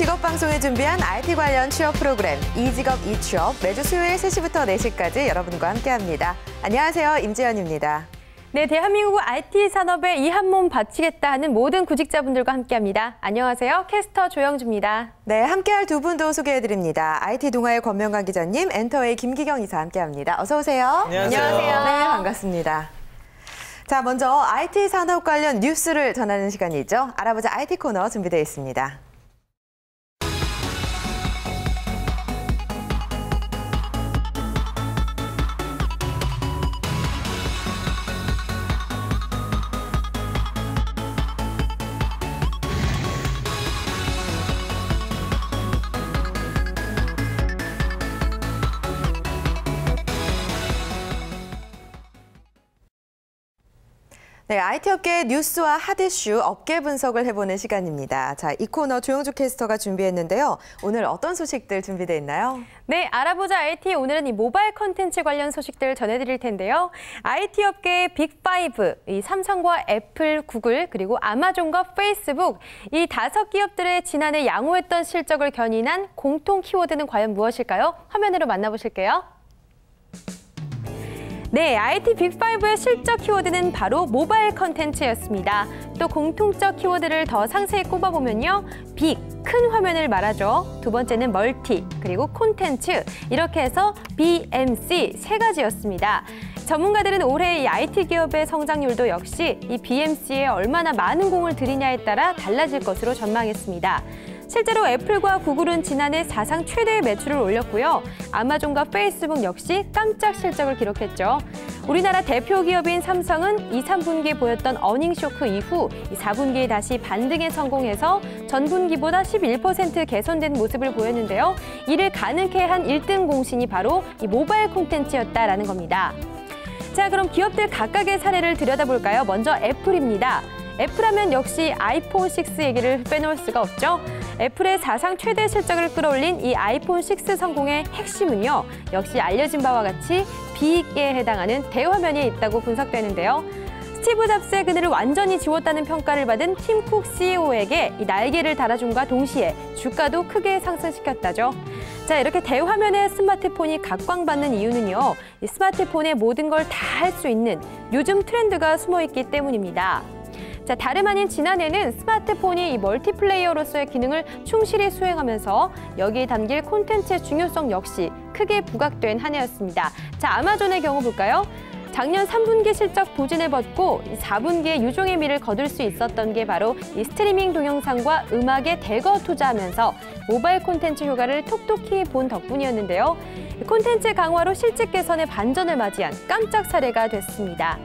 직업방송에 준비한 IT 관련 취업 프로그램 이직업 이취업 매주 수요일 3시부터 4시까지 여러분과 함께합니다. 안녕하세요. 임지연입니다. 네, 대한민국 IT 산업에 이 한 몸 바치겠다 하는 모든 구직자분들과 함께합니다. 안녕하세요. 캐스터 조영주입니다. 네, 함께할 두 분도 소개해드립니다. IT 동아의 권명관 기자님, 엔터웨이 김기경 이사 함께합니다. 어서 오세요. 안녕하세요. 네, 반갑습니다. 자, 먼저 IT 산업 관련 뉴스를 전하는 시간이죠. 알아보자 IT 코너 준비되어 있습니다. 네, IT 업계의 뉴스와 핫이슈 업계 분석을 해보는 시간입니다. 자, 이 코너 조영주 캐스터가 준비했는데요. 오늘 어떤 소식들 준비되어 있나요? 네, 알아보자 IT. 오늘은 이 모바일 콘텐츠 관련 소식들 전해드릴 텐데요. IT 업계의 빅5, 이 삼성과 애플, 구글, 그리고 아마존과 페이스북, 이 5기업들의 지난해 양호했던 실적을 견인한 공통 키워드는 과연 무엇일까요? 화면으로 만나보실게요. 네, IT 빅5의 실적 키워드는 바로 모바일 컨텐츠였습니다. 또 공통적 키워드를 더 상세히 꼽아보면요. 빅, 큰 화면을 말하죠. 두 번째는 멀티, 그리고 콘텐츠, 이렇게 해서 BMC 세 가지였습니다. 전문가들은 올해 이 IT 기업의 성장률도 역시 이 BMC에 얼마나 많은 공을 들이냐에 따라 달라질 것으로 전망했습니다. 실제로 애플과 구글은 지난해 사상 최대의 매출을 올렸고요. 아마존과 페이스북 역시 깜짝 실적을 기록했죠. 우리나라 대표 기업인 삼성은 2, 3분기에 보였던 어닝 쇼크 이후 4분기에 다시 반등에 성공해서 전분기보다 11% 개선된 모습을 보였는데요. 이를 가능케 한 1등 공신이 바로 이 모바일 콘텐츠였다라는 겁니다. 자, 그럼 기업들 각각의 사례를 들여다볼까요? 먼저 애플입니다. 애플하면 역시 아이폰 6 얘기를 빼놓을 수가 없죠. 애플의 사상 최대 실적을 끌어올린 이 아이폰 6 성공의 핵심은요. 역시 알려진 바와 같이 빅에 해당하는 대화면이 있다고 분석되는데요. 스티브 잡스의 그늘을 완전히 지웠다는 평가를 받은 팀 쿡 CEO에게 이 날개를 달아줌과 동시에 주가도 크게 상승시켰다죠. 자, 이렇게 대화면의 스마트폰이 각광받는 이유는요. 이 스마트폰에 모든 걸 다 할 수 있는 요즘 트렌드가 숨어있기 때문입니다. 자, 다름 아닌 지난해는 스마트폰이 이 멀티플레이어로서의 기능을 충실히 수행하면서 여기에 담길 콘텐츠의 중요성 역시 크게 부각된 한 해였습니다. 자, 아마존의 경우 볼까요? 작년 3분기 실적 부진을 벗고 4분기에 유종의 미를 거둘 수 있었던 게 바로 이 스트리밍 동영상과 음악에 대거 투자하면서 모바일 콘텐츠 효과를 톡톡히 본 덕분이었는데요. 콘텐츠 강화로 실직 개선의 반전을 맞이한 깜짝 사례가 됐습니다.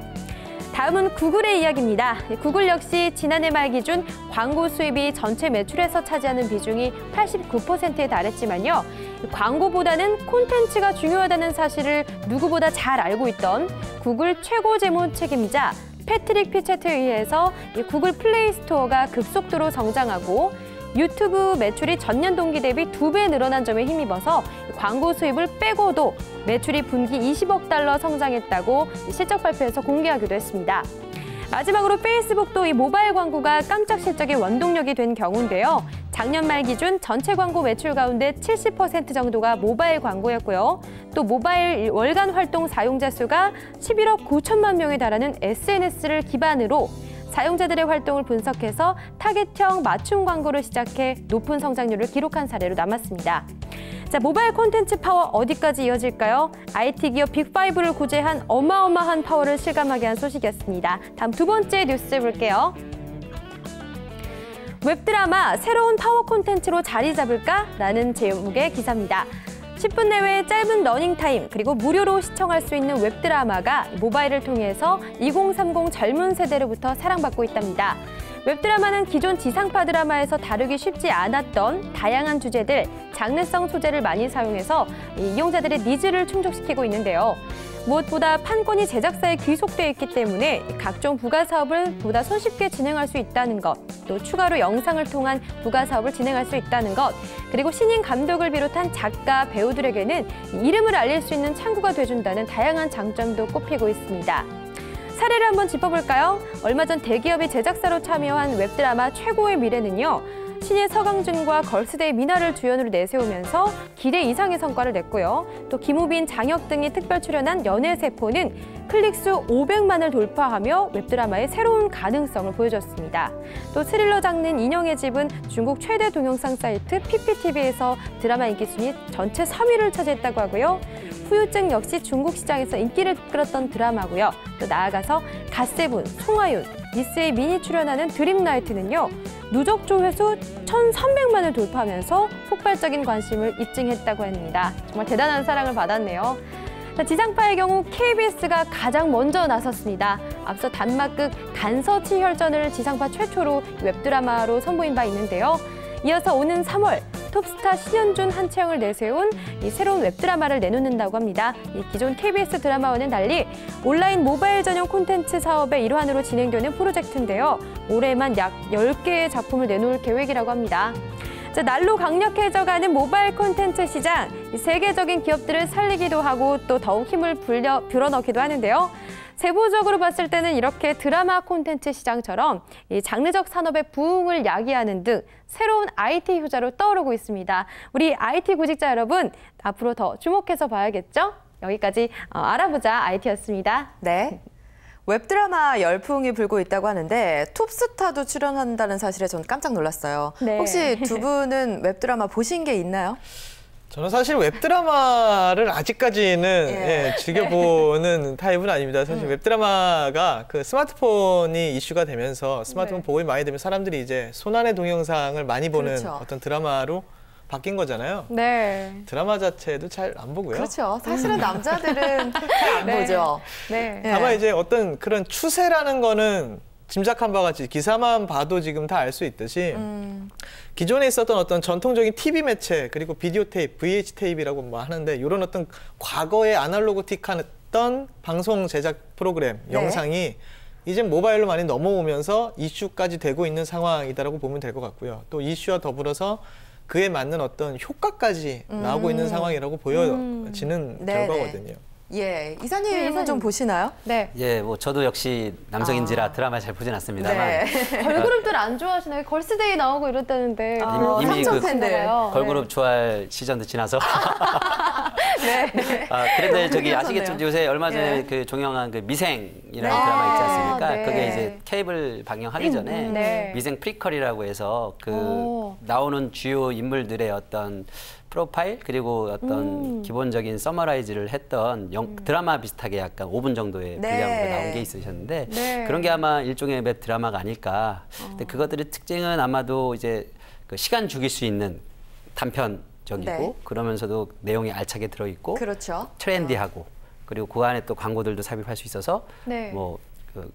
다음은 구글의 이야기입니다. 구글 역시 지난해 말 기준 광고 수입이 전체 매출에서 차지하는 비중이 89%에 달했지만요. 광고보다는 콘텐츠가 중요하다는 사실을 누구보다 잘 알고 있던 구글 최고 재무 책임자 패트릭 피쳇에 의해서 구글 플레이 스토어가 급속도로 성장하고 유튜브 매출이 전년 동기 대비 2배 늘어난 점에 힘입어서 광고 수입을 빼고도 매출이 분기 20억 달러 성장했다고 실적 발표에서 공개하기도 했습니다. 마지막으로 페이스북도 이 모바일 광고가 깜짝 실적의 원동력이 된 경우인데요. 작년 말 기준 전체 광고 매출 가운데 70% 정도가 모바일 광고였고요. 또 모바일 월간 활동 사용자 수가 11억 9천만 명에 달하는 SNS를 기반으로 사용자들의 활동을 분석해서 타겟형 맞춤 광고를 시작해 높은 성장률을 기록한 사례로 남았습니다. 자, 모바일 콘텐츠 파워 어디까지 이어질까요? IT 기업 빅5를 구제한 어마어마한 파워를 실감하게 한 소식이었습니다. 다음 두 번째 뉴스 볼게요. 웹드라마 새로운 파워 콘텐츠로 자리 잡을까? 라는 제목의 기사입니다. 10분 내외의 짧은 러닝타임 그리고 무료로 시청할 수 있는 웹드라마가 모바일을 통해서 2030 젊은 세대로부터 사랑받고 있답니다. 웹드라마는 기존 지상파 드라마에서 다루기 쉽지 않았던 다양한 주제들, 장르성 소재를 많이 사용해서 이용자들의 니즈를 충족시키고 있는데요. 무엇보다 판권이 제작사에 귀속돼 있기 때문에 각종 부가 사업을 보다 손쉽게 진행할 수 있다는 것, 또 추가로 영상을 통한 부가 사업을 진행할 수 있다는 것, 그리고 신인 감독을 비롯한 작가, 배우들에게는 이름을 알릴 수 있는 창구가 돼준다는 다양한 장점도 꼽히고 있습니다. 사례를 한번 짚어볼까요? 얼마 전 대기업이 제작사로 참여한 웹드라마 최고의 미래는요. 신예 서강준과 걸스데이 미나를 주연으로 내세우면서 기대 이상의 성과를 냈고요. 또 김우빈, 장혁 등이 특별 출연한 연애세포는 클릭수 500만을 돌파하며 웹드라마의 새로운 가능성을 보여줬습니다. 또 스릴러 장르 인형의 집은 중국 최대 동영상 사이트 PPTV에서 드라마 인기 순위 전체 3위를 차지했다고 하고요. 후유증 역시 중국 시장에서 인기를 끌었던 드라마고요. 또 나아가서 갓세븐, 송하윤, 미스의 미니 출연하는 드림나이트는요. 누적 조회수 1,300만을 돌파하면서 폭발적인 관심을 입증했다고 합니다. 정말 대단한 사랑을 받았네요. 지상파의 경우 KBS가 가장 먼저 나섰습니다. 앞서 단막극 단서치 혈전을 지상파 최초로 웹드라마로 선보인 바 있는데요. 이어서 오는 3월 톱스타 신현준, 한채영을 내세운 이 새로운 웹드라마를 내놓는다고 합니다. 이 기존 KBS 드라마와는 달리 온라인 모바일 전용 콘텐츠 사업의 일환으로 진행되는 프로젝트인데요. 올해만 약 10개의 작품을 내놓을 계획이라고 합니다. 자, 날로 강력해져가는 모바일 콘텐츠 시장, 이 세계적인 기업들을 살리기도 하고 또 더욱 힘을 불어넣기도 하는데요. 세부적으로 봤을 때는 이렇게 드라마 콘텐츠 시장처럼 이 장르적 산업의 부흥을 야기하는 등 새로운 IT 효자로 떠오르고 있습니다. 우리 IT 구직자 여러분, 앞으로 더 주목해서 봐야겠죠? 여기까지 알아보자 IT였습니다. 네. 웹드라마 열풍이 불고 있다고 하는데 톱스타도 출연한다는 사실에 전 깜짝 놀랐어요. 네. 혹시 두 분은 웹드라마 보신 게 있나요? 저는 사실 웹드라마를 아직까지는 즐겨보는 타입은 아닙니다. 사실 웹드라마가 그 스마트폰이 이슈가 되면서 스마트폰 보급이 많이 되면 사람들이 이제 손안의 동영상을 많이 보는 그렇죠. 어떤 드라마로 바뀐 거잖아요. 네. 드라마 자체도 잘 안 보고요. 그렇죠. 사실은 남자들은 잘 안 보죠. 네. 다만 이제 어떤 그런 추세라는 거는 짐작한 바와 같이 기사만 봐도 지금 다 알 수 있듯이 기존에 있었던 어떤 전통적인 TV 매체 그리고 비디오 테이프, VH 테이프라고 뭐 하는데 이런 어떤 과거의 아날로그틱했던 방송 제작 프로그램, 영상이 이제 모바일로 많이 넘어오면서 이슈까지 되고 있는 상황이다라고 보면 될 것 같고요. 또 이슈와 더불어서 그에 맞는 어떤 효과까지 나오고 있는 상황이라고 보여지는 결과거든요. 예, 이사님은 좀 보시나요? 네. 예, 뭐 저도 역시 남성인지라 드라마 잘 보진 않습니다만 네. 걸그룹들 안 좋아하시나요? 걸스데이 나오고 이랬다는데 이미 그 팬들. 걸그룹 좋아할 시전도 지나서 네. 그런데 저기 그게 아시겠죠? 좋네요. 요새 얼마 전에 예. 그 종영한 그 미생이라는 드라마 있지 않습니까? 네. 그게 이제 케이블 방영하기 전에 네. 미생 프리퀄이라고 해서 그 오. 나오는 주요 인물들의 어떤 프로파일 그리고 어떤 기본적인 서머라이즈를 했던 드라마 비슷하게 약간 5분 정도의 분량으로 나온 게 있으셨는데 네. 그런 게 아마 일종의 웹 드라마가 아닐까. 근데 그것들의 특징은 아마도 이제 그 시간 죽일 수 있는 단편적이고 네. 그러면서도 내용이 알차게 들어있고 그렇죠. 트렌디하고 그리고 그 안에 또 광고들도 삽입할 수 있어서 네. 뭐 그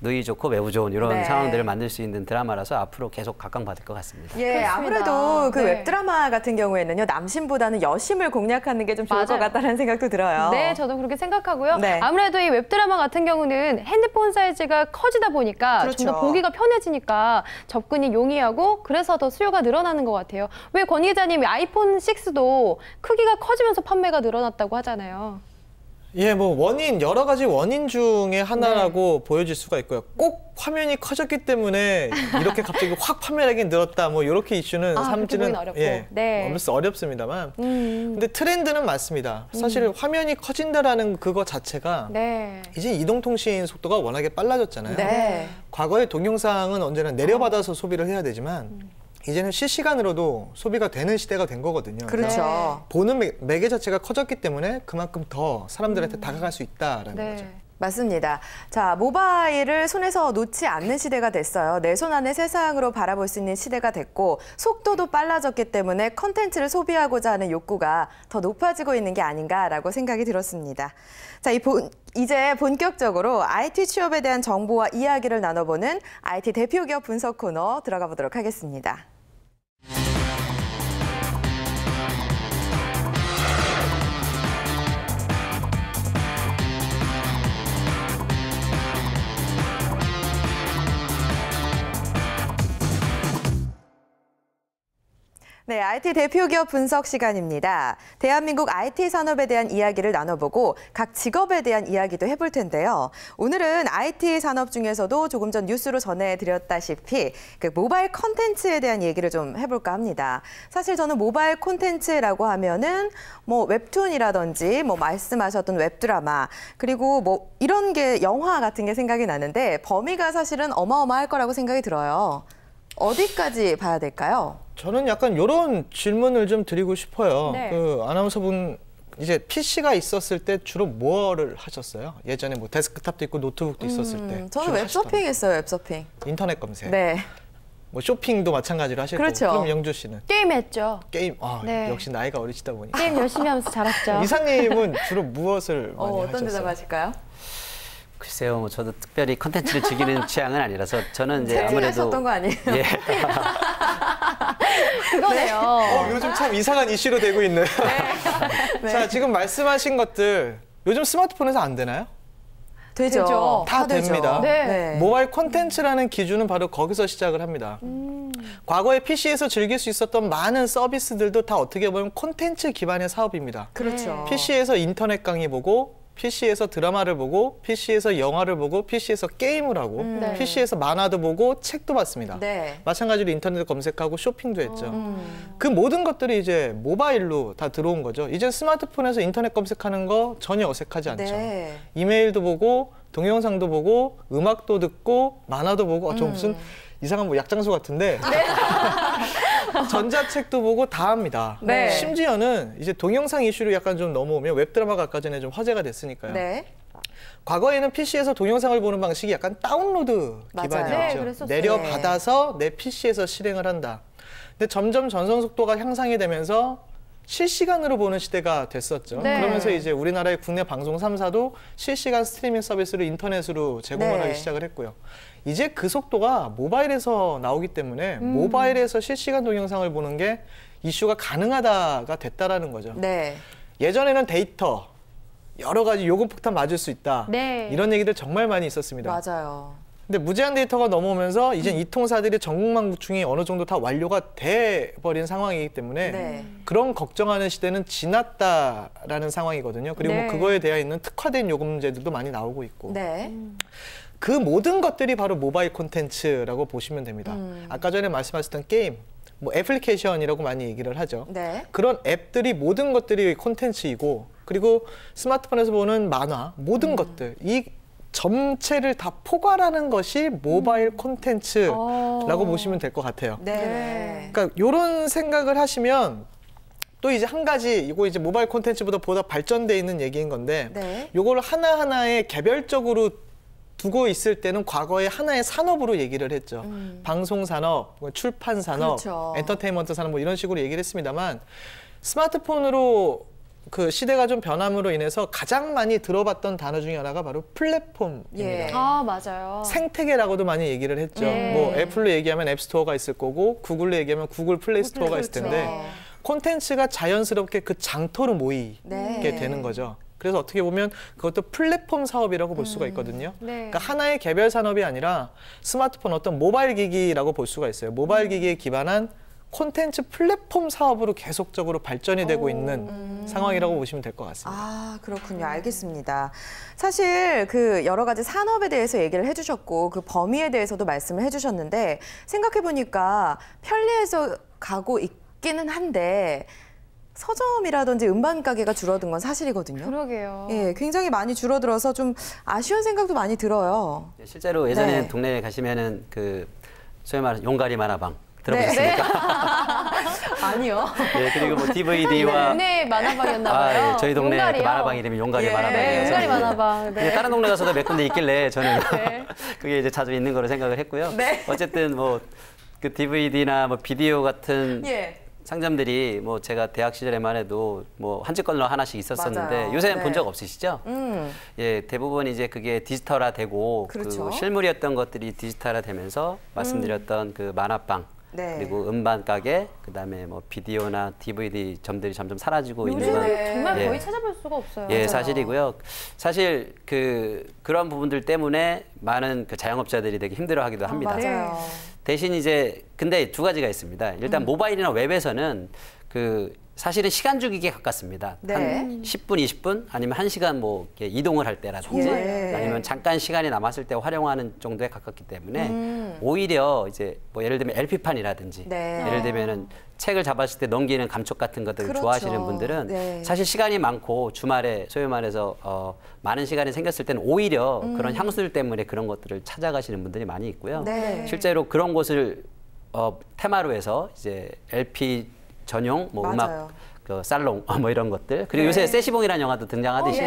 누이 좋고 매우 좋은 이런 네. 상황들을 만들 수 있는 드라마라서 앞으로 계속 각광받을 것 같습니다. 예, 그렇습니다. 아무래도 그 네. 웹드라마 같은 경우에는요, 남심보다는 여심을 공략하는 게 좀 좋을 것 맞아요. 같다는 생각도 들어요. 네, 저도 그렇게 생각하고요. 네. 아무래도 이 웹드라마 같은 경우는 핸드폰 사이즈가 커지다 보니까 좀 그렇죠. 더 보기가 편해지니까 접근이 용이하고 그래서 더 수요가 늘어나는 것 같아요. 왜 권 기자님이 아이폰 6도 크기가 커지면서 판매가 늘어났다고 하잖아요. 예, 뭐 여러 가지 원인 중에 하나라고 보여질 수가 있고요. 꼭 화면이 커졌기 때문에 이렇게 갑자기 확 판매량이 늘었다, 뭐 이렇게 이슈는 그렇게 삼지는 보기는 어렵고. 네. 어렵습니다만. 근데 트렌드는 맞습니다. 사실 화면이 커진다라는 그거 자체가 네. 이제 이동통신 속도가 워낙에 빨라졌잖아요. 네. 과거의 동영상은 언제나 내려받아서 소비를 해야 되지만 이제는 실시간으로도 소비가 되는 시대가 된 거거든요. 그렇죠. 보는 매개 자체가 커졌기 때문에 그만큼 더 사람들한테 다가갈 수 있다라는 네. 거죠. 맞습니다. 자, 모바일을 손에서 놓지 않는 시대가 됐어요. 내 손 안의 세상으로 바라볼 수 있는 시대가 됐고 속도도 빨라졌기 때문에 컨텐츠를 소비하고자 하는 욕구가 더 높아지고 있는 게 아닌가라고 생각이 들었습니다. 자, 이제 본격적으로 IT 취업에 대한 정보와 이야기를 나눠보는 IT 대표 기업 분석 코너 들어가 보도록 하겠습니다. 네, IT 대표 기업 분석 시간입니다. 대한민국 IT 산업에 대한 이야기를 나눠보고 각 직업에 대한 이야기도 해볼 텐데요. 오늘은 IT 산업 중에서도 조금 전 뉴스로 전해드렸다시피 그 모바일 콘텐츠에 대한 얘기를 좀 해볼까 합니다. 사실 저는 모바일 콘텐츠라고 하면은 뭐 웹툰이라든지 뭐 말씀하셨던 웹드라마 그리고 뭐 이런 게 영화 같은 게 생각이 나는데 범위가 사실은 어마어마할 거라고 생각이 들어요. 어디까지 봐야 될까요? 저는 약간 이런 질문을 좀 드리고 싶어요. 네. 그 아나운서분 이제 PC가 있었을 때 주로 뭐를 하셨어요? 예전에 뭐 데스크탑도 있고 노트북도 있었을 때. 저는 주로 웹서핑 했어요, 웹서핑. 인터넷 검색. 네. 뭐 쇼핑도 마찬가지로 하실 그렇죠. 거고. 그럼 영주 씨는 게임했죠. 게임. 아, 네. 역시 나이가 어리시다 보니까. 게임 열심히 하면서 자랐죠. 이사님은 주로 무엇을 많이 어떤 하셨어요? 대답하실까요? 글쎄요, 뭐 저도 특별히 컨텐츠를 즐기는 취향은 아니라서 저는 이제 아무래도 채팅하셨던 거 아니에요? 예. 그거네요. 요즘 참 이상한 이슈로 되고 있는. 네. 자, 지금 말씀하신 것들 요즘 스마트폰에서 안 되나요? 되죠. 다 됩니다. 네. 모바일 콘텐츠라는 기준은 바로 거기서 시작을 합니다. 과거에 PC에서 즐길 수 있었던 많은 서비스들도 다 어떻게 보면 콘텐츠 기반의 사업입니다. 그렇죠. PC에서 인터넷 강의 보고, PC에서 드라마를 보고, PC에서 영화를 보고, PC에서 게임을 하고, 네. PC에서 만화도 보고, 책도 봤습니다. 네. 마찬가지로 인터넷 검색하고 쇼핑도 했죠. 그 모든 것들이 이제 모바일로 다 들어온 거죠. 이제 스마트폰에서 인터넷 검색하는 거 전혀 어색하지 않죠. 네. 이메일도 보고 동영상도 보고 음악도 듣고 만화도 보고 저 무슨 이상한 뭐 약장수 같은데 전자책도 보고 다 합니다. 네. 심지어는 이제 동영상 이슈로 약간 좀 넘어오면 웹드라마가 아까 전에 좀 화제가 됐으니까요. 네. 과거에는 PC에서 동영상을 보는 방식이 약간 다운로드 맞아요. 기반이었죠. 네, 그랬었어요. 내려받아서 내 PC에서 실행을 한다. 근데 점점 전송 속도가 향상이 되면서 실시간으로 보는 시대가 됐었죠. 네. 그러면서 이제 우리나라의 국내 방송 3사도 실시간 스트리밍 서비스를 인터넷으로 제공을 네. 하기 시작을 했고요. 이제 그 속도가 모바일에서 나오기 때문에 모바일에서 실시간 동영상을 보는 게 이슈가 가능하다가 됐다라는 거죠. 네. 예전에는 데이터, 여러 가지 요금 폭탄 맞을 수 있다. 네. 이런 얘기들 정말 많이 있었습니다. 맞아요. 근데 무제한 데이터가 넘어오면서 이제 이 통사들이 전국망 구축이 어느 정도 다 완료가 돼버린 상황이기 때문에 네. 그런 걱정하는 시대는 지났다라는 상황이거든요. 그리고 네. 뭐 그거에 대해 있는 특화된 요금제들도 많이 나오고 있고 네. 그 모든 것들이 바로 모바일 콘텐츠라고 보시면 됩니다. 아까 전에 말씀하셨던 게임, 뭐 애플리케이션이라고 많이 얘기를 하죠. 네. 그런 앱들이 모든 것들이 콘텐츠이고 그리고 스마트폰에서 보는 만화 모든 것들 이 전체를 다 포괄하는 것이 모바일 콘텐츠라고 보시면 될 것 같아요. 네. 그러니까 이런 생각을 하시면 또 이제 한 가지 이거 이제 모바일 콘텐츠보다 보다 발전돼 있는 얘기인 건데 네. 요걸 하나하나에 개별적으로 두고 있을 때는 과거에 하나의 산업으로 얘기를 했죠. 방송 산업, 출판 산업, 그렇죠. 엔터테인먼트 산업 뭐 이런 식으로 얘기를 했습니다만 스마트폰으로 그 시대가 좀 변함으로 인해서 가장 많이 들어봤던 단어 중에 하나가 바로 플랫폼입니다. 예. 아, 맞아요. 생태계라고도 많이 얘기를 했죠. 네. 뭐 애플로 얘기하면 앱스토어가 있을 거고 구글로 얘기하면 구글 플레이 스토어가 있을 그렇죠. 텐데 콘텐츠가 자연스럽게 그 장터로 모이게 네. 되는 거죠. 그래서 어떻게 보면 그것도 플랫폼 사업이라고 볼 수가 있거든요. 네. 그러니까 하나의 개별 산업이 아니라 스마트폰 어떤 모바일 기기라고 볼 수가 있어요. 모바일 기기에 기반한 콘텐츠 플랫폼 사업으로 계속적으로 발전이 되고 있는 상황이라고 보시면 될 것 같습니다. 아, 그렇군요. 알겠습니다. 사실 그 여러 가지 산업에 대해서 얘기를 해주셨고 그 범위에 대해서도 말씀을 해주셨는데 생각해보니까 편리해서 가고 있기는 한데 서점이라든지 음반 가게가 줄어든 건 사실이거든요. 그러게요. 예, 굉장히 많이 줄어들어서 좀 아쉬운 생각도 많이 들어요. 실제로 예전에 네. 동네에 가시면은 그 소위 말하는 용가리 만화방 들어보셨습니까? 아니요. 네, 그리고 뭐 DVD와 동네 만화방이었나 봐요. 예, 저희 동네 그 용가리요? 만화방 이름이 용가리 예. 네, 만화방이어서 용가리 만화방. 근데 네. 다른 동네 가서도 몇 군데 있길래 저는 네. 그게 이제 자주 있는 거로 생각을 했고요. 네. 어쨌든 뭐 그 DVD나 뭐 비디오 같은 예. 상점들이 뭐 제가 대학 시절에만 해도 뭐 한 집권으로 하나씩 있었었는데 맞아요. 요새는 네. 본 적 없으시죠? 예, 대부분 이제 그게 디지털화되고 그렇죠. 그 실물이었던 것들이 디지털화되면서 말씀드렸던 그 만화방 네. 그리고 음반 가게 그다음에 뭐 비디오나 DVD 점들이 점점 사라지고 있는 요즘은 건 정말 예. 거의 찾아볼 수가 없어요. 예, 맞아요. 사실이고요. 사실 그런 부분들 때문에 많은 그 자영업자들이 되게 힘들어하기도 합니다. 맞아요. 대신 이제 근데 두 가지가 있습니다. 일단 모바일이나 웹에서는 사실은 시간 주기에 가깝습니다. 네. 한 10분, 20분 아니면 1시간 뭐 이렇게 이동을 할 때라든지 네. 아니면 잠깐 시간이 남았을 때 활용하는 정도에 가깝기 때문에 오히려 이제 뭐 예를 들면 LP판이라든지 네. 예를 들면은 책을 잡았을 때 넘기는 감촉 같은 것들을 그렇죠. 좋아하시는 분들은 네. 사실 시간이 많고 주말에 소위 말해서 많은 시간이 생겼을 때는 오히려 그런 향수들 때문에 그런 것들을 찾아가시는 분들이 많이 있고요. 네. 실제로 그런 곳을 테마로 해서 이제 LP 전용 뭐 맞아요. 음악 살롱 뭐 이런 것들 그리고 요새 세시봉이라는 영화도 등장하듯이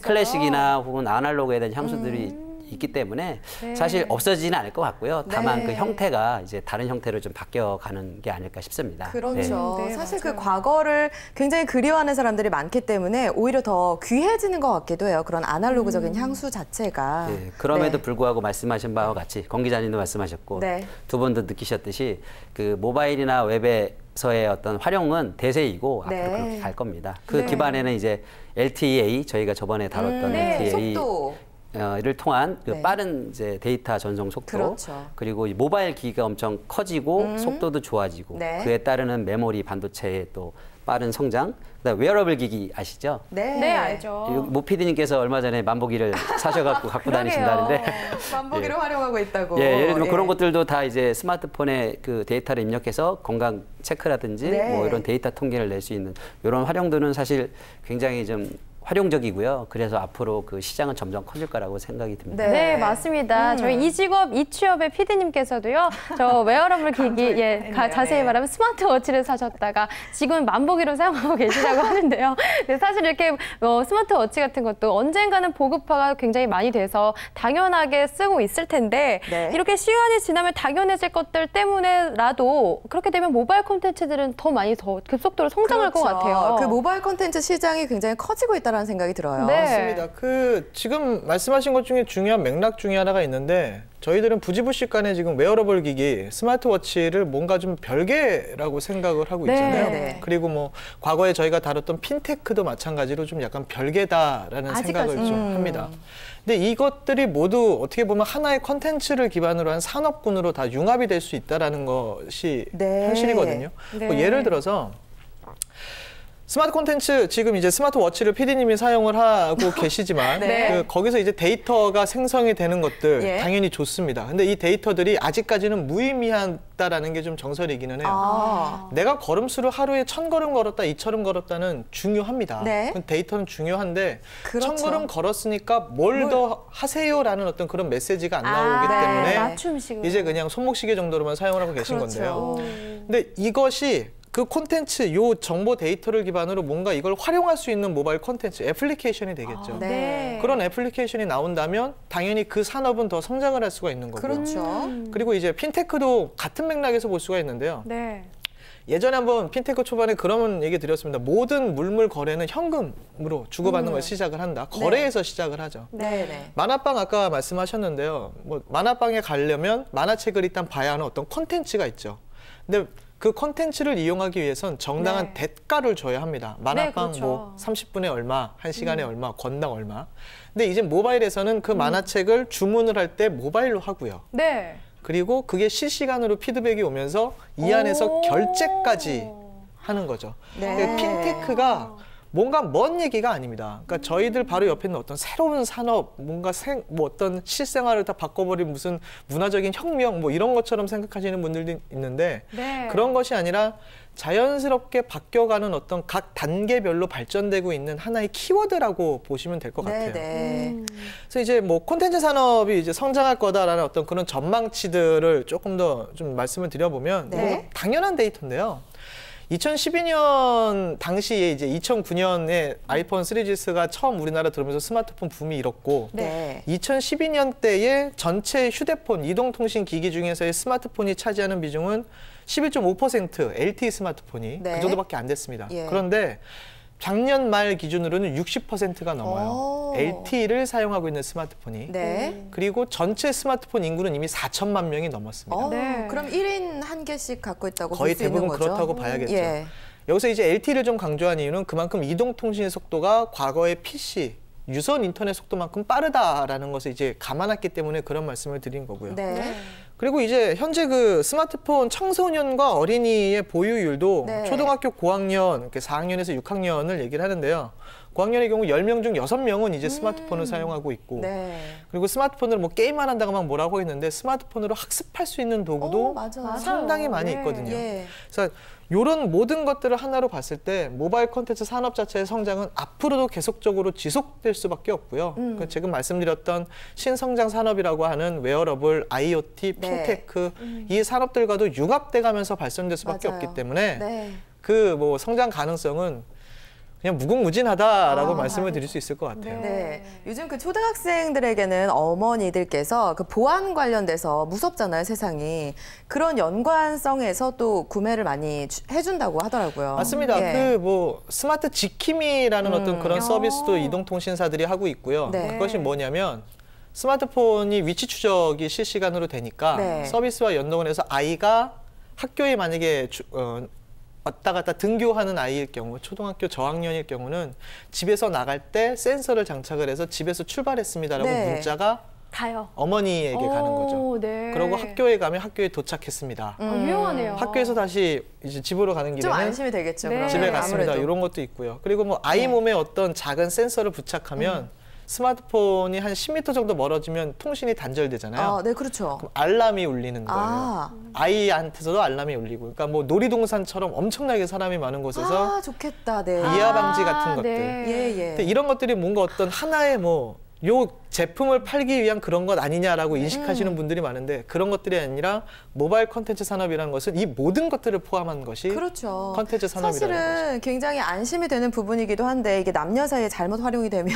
클래식이나 혹은 아날로그에 대한 향수들이 있기 때문에 사실 없어지지는 않을 것 같고요. 다만 네. 그 형태가 이제 다른 형태로 좀 바뀌어가는 게 아닐까 싶습니다. 그렇죠. 네, 사실 맞아요. 그 과거를 굉장히 그리워하는 사람들이 많기 때문에 오히려 더 귀해지는 것 같기도 해요. 그런 아날로그적인 향수 자체가. 네, 그럼에도 네. 불구하고 말씀하신 바와 같이 권 기자님도 말씀하셨고 네. 두 분도 느끼셨듯이 그 모바일이나 웹에서의 어떤 활용은 대세이고 네. 앞으로 그렇게 갈 겁니다. 그 네. 기반에는 이제 LTE 저희가 저번에 다뤘던 네, LTE 속도. 를 통한 그 네. 빠른 이제 데이터 전송 속도 그렇죠. 그리고 이 모바일 기기가 엄청 커지고 속도도 좋아지고 네. 그에 따르는 메모리 반도체의 또 빠른 성장. 그다음 웨어러블 기기 아시죠? 네. 네, 알죠. 모 PD님께서 얼마 전에 만보기를 사셔갖고 갖고 다니신다는데 만보기를 활용하고 있다고. 예를 들면 그런 것들도 다 이제 스마트폰에 그 데이터를 입력해서 건강 체크라든지 네. 뭐 이런 데이터 통계를 낼 수 있는 이런 활용도는 사실 굉장히 좀 활용적이고요. 그래서 앞으로 그 시장은 점점 커질 거라고 생각이 듭니다. 네, 맞습니다. 저희 이 직업, 이 취업의 PD님께서도요, 저 웨어러블 기기, 자세히 말하면 스마트워치를 사셨다가 지금 만보기로 사용하고 계시다고 하는데요. 근데 사실 이렇게 스마트워치 같은 것도 언젠가는 보급화가 굉장히 많이 돼서 당연하게 쓰고 있을 텐데, 네. 이렇게 시간이 지나면 당연해질 것들 때문에라도 그렇게 되면 모바일 콘텐츠들은 더 많이 더 급속도로 성장할 것 같아요. 그 모바일 콘텐츠 시장이 굉장히 커지고 있다는 생각이 들어요. 네. 맞습니다. 지금 말씀하신 것 중에 중요한 맥락 중에 하나가 있는데 저희들은 부지불식간에 지금 웨어러블 기기, 스마트워치를 뭔가 좀 별개라고 생각을 하고 네. 있잖아요. 네. 그리고 뭐 과거에 저희가 다뤘던 핀테크도 마찬가지로 좀 약간 별개다라는 생각을 좀 합니다. 근데 이것들이 모두 어떻게 보면 하나의 컨텐츠를 기반으로 한 산업군으로 다 융합이 될 수 있다라는 것이 네. 현실이거든요. 네. 뭐 예를 들어서 스마트 콘텐츠 지금 이제 스마트워치를 PD님이 사용을 하고 계시지만 네. 거기서 이제 데이터가 생성이 되는 것들 예. 당연히 좋습니다. 근데 이 데이터들이 아직까지는 무의미하다라는 게 좀 정설이기는 해요. 아. 내가 걸음수를 하루에 1000걸음 걸었다, 2000걸음 걸었다는 중요합니다. 네. 그 데이터는 중요한데 그렇죠. 1000걸음 걸었으니까 뭘 더 하세요라는 어떤 그런 메시지가 안 나오기 네. 때문에 맞춤식으로. 이제 그냥 손목시계 정도로만 사용을 하고 계신 그렇죠. 건데요. 근데 이것이 그 콘텐츠, 요 정보 데이터를 기반으로 뭔가 이걸 활용할 수 있는 모바일 콘텐츠, 애플리케이션이 되겠죠. 네. 그런 애플리케이션이 나온다면 당연히 그 산업은 더 성장을 할 수가 있는 거고요. 그렇죠. 그리고 이제 핀테크도 같은 맥락에서 볼 수가 있는데요. 네. 예전에 한번 핀테크 초반에 그런 얘기 드렸습니다. 모든 물물 거래는 현금으로 주고받는 걸 시작을 한다. 거래에서 시작을 하죠. 네. 네. 만화방 아까 말씀하셨는데요. 뭐 만화방에 가려면 만화책을 일단 봐야 하는 어떤 콘텐츠가 있죠. 근데 그 콘텐츠를 이용하기 위해선 정당한 네. 대가를 줘야 합니다. 만화방 그렇죠. 뭐 30분에 얼마, 1시간에 얼마, 건당 얼마. 근데 이제 모바일에서는 그 만화책을 주문을 할 때 모바일로 하고요. 네. 그리고 그게 실시간으로 피드백이 오면서 이 안에서 결제까지 하는 거죠. 네. 핀테크가 뭔가 먼 얘기가 아닙니다. 그러니까 저희들 바로 옆에 있는 어떤 새로운 산업, 뭔가 뭐 어떤 실생활을 다 바꿔버린 무슨 문화적인 혁명 뭐 이런 것처럼 생각하시는 분들도 있는데 네. 그런 것이 아니라 자연스럽게 바뀌어가는 어떤 각 단계별로 발전되고 있는 하나의 키워드라고 보시면 될 것 같아요. 네. 그래서 이제 뭐 콘텐츠 산업이 이제 성장할 거다라는 어떤 그런 전망치들을 조금 더 좀 말씀을 드려보면 네. 뭐 당연한 데이터인데요. 2012년 당시에 이제 2009년에 아이폰 3GS가 처음 우리나라 들어오면서 스마트폰 붐이 일었고 네. 2012년대에 전체 휴대폰 이동통신 기기 중에서의 스마트폰이 차지하는 비중은 11.5% LTE 스마트폰이 네. 그 정도밖에 안 됐습니다. 예. 그런데 작년 말 기준으로는 60%가 넘어요. 오. LTE를 사용하고 있는 스마트폰이. 네. 그리고 전체 스마트폰 인구는 이미 4천만 명이 넘었습니다. 네. 그럼 1인 한 개씩 갖고 있다고 거의 볼 수 있는 대부분 거죠? 그렇다고 봐야겠죠. 예. 여기서 이제 LTE를 좀 강조한 이유는 그만큼 이동통신의 속도가 과거의 PC, 유선 인터넷 속도만큼 빠르다라는 것을 이제 감안했기 때문에 그런 말씀을 드린 거고요. 네. 그리고 이제 현재 그 스마트폰 청소년과 어린이의 보유율도 네. 초등학교 고학년, 이렇게 4학년에서 6학년을 얘기를 하는데요. 고학년의 경우 10명 중 6명은 이제 스마트폰을 사용하고 있고 네. 그리고 스마트폰으로 뭐 게임만 한다고 막 뭐라고 했는데 스마트폰으로 학습할 수 있는 도구도 맞아요. 상당히 많이 네. 있거든요. 예. 그래서 이런 모든 것들을 하나로 봤을 때 모바일 콘텐츠 산업 자체의 성장은 앞으로도 계속적으로 지속될 수밖에 없고요. 그러니까 지금 말씀드렸던 신성장 산업이라고 하는 웨어러블, IoT, 네. 핀테크 이 산업들과도 융합돼 가면서 발전될 수밖에 맞아요. 없기 때문에 네. 그 뭐 성장 가능성은 그냥 무궁무진하다라고 말씀을 드릴 수 있을 것 같아요. 네. 요즘 그 초등학생들에게는 어머니들께서 그 보안 관련돼서 무섭잖아요, 세상이. 그런 연관성에서 또 구매를 많이 해준다고 하더라고요. 맞습니다. 예. 그 뭐 스마트 지킴이라는 어떤 그런 서비스도 이동통신사들이 하고 있고요. 네. 그것이 뭐냐면 스마트폰이 위치 추적이 실시간으로 되니까 네. 서비스와 연동을 해서 아이가 학교에 만약에 왔다 갔다 등교하는 아이일 경우, 초등학교 저학년일 경우는 집에서 나갈 때 센서를 장착을 해서 집에서 출발했습니다라고 네. 문자가 가요. 어머니에게 가는 거죠. 네. 그러고 학교에 가면 학교에 도착했습니다. 유용하네요. 학교에서 다시 이제 집으로 가는 좀 길에는 안심이 되겠죠. 네. 그러면. 집에 갔습니다. 아무래도. 이런 것도 있고요. 그리고 뭐 아이 몸에 어떤 작은 센서를 부착하면 스마트폰이 한 10m 정도 멀어지면 통신이 단절되잖아요. 네, 그렇죠. 그럼 알람이 울리는 거예요. 아. 아이한테서도 알람이 울리고. 그러니까 뭐 놀이동산처럼 엄청나게 사람이 많은 곳에서 좋겠다. 네. 이하 방지 같은 것들. 네. 예, 예. 근데 이런 것들이 뭔가 어떤 하나의 뭐 요 제품을 팔기 위한 그런 것 아니냐라고 인식하시는 분들이 많은데 그런 것들이 아니라 모바일 콘텐츠 산업이라는 것은 이 모든 것들을 포함한 것이 그렇죠. 콘텐츠 산업이라는 사실은 굉장히 안심이 되는 부분이기도 한데 이게 남녀 사이에 잘못 활용이 되면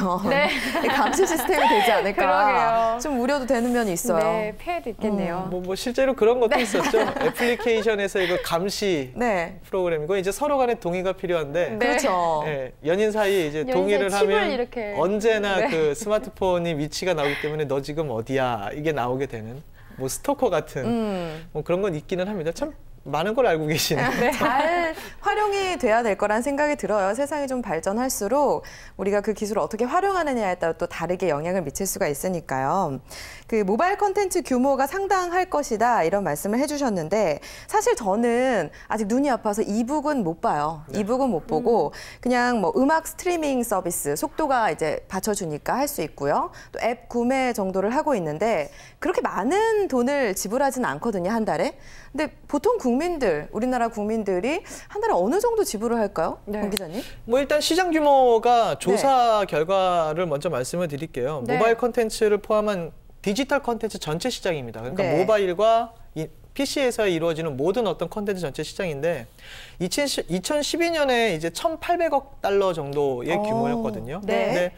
감시 시스템이 되지 않을까. 그러게요. 좀 우려도 되는 면이 있어요. 네, 피해도 있겠네요. 뭐 실제로 그런 것도 있었죠. 애플리케이션에서 이거 감시 네. 프로그램이고 이제 서로 간에 동의가 필요한데 네. 그렇죠. 예, 연인 사이에 이제 연인 동의를 사이에 칩을 하면 이렇게. 언제나 네. 그 스마트폰이 위치가 나오기 때문에 너 지금 어디야 이게 나오게 되는 뭐 스토커 같은 뭐 그런 건 있기는 합니다. 참 많은 걸 알고 계시네요. 잘 활용이 돼야 될 거란 생각이 들어요. 세상이 좀 발전할수록 우리가 그 기술을 어떻게 활용하느냐에 따라 또 다르게 영향을 미칠 수가 있으니까요. 그 모바일 콘텐츠 규모가 상당할 것이다 이런 말씀을 해주셨는데 사실 저는 아직 눈이 아파서 이북은 못 봐요. 이북은 못 보고 그냥 뭐 음악 스트리밍 서비스 속도가 이제 받쳐주니까 할 수 있고요. 또 앱 구매 정도를 하고 있는데 그렇게 많은 돈을 지불하지는 않거든요, 한 달에. 근데 보통 국민들, 우리나라 국민들이 한 달에 어느 정도 지불을 할까요? 네. 권 기자님? 뭐 일단 시장 규모가 조사 결과를 먼저 말씀을 드릴게요. 네. 모바일 콘텐츠를 포함한 디지털 콘텐츠 전체 시장입니다. 그러니까 네. 모바일과 PC에서 이루어지는 모든 어떤 콘텐츠 전체 시장인데 2012년에 이제 1,800억 달러 정도의 규모였거든요. 네. 근데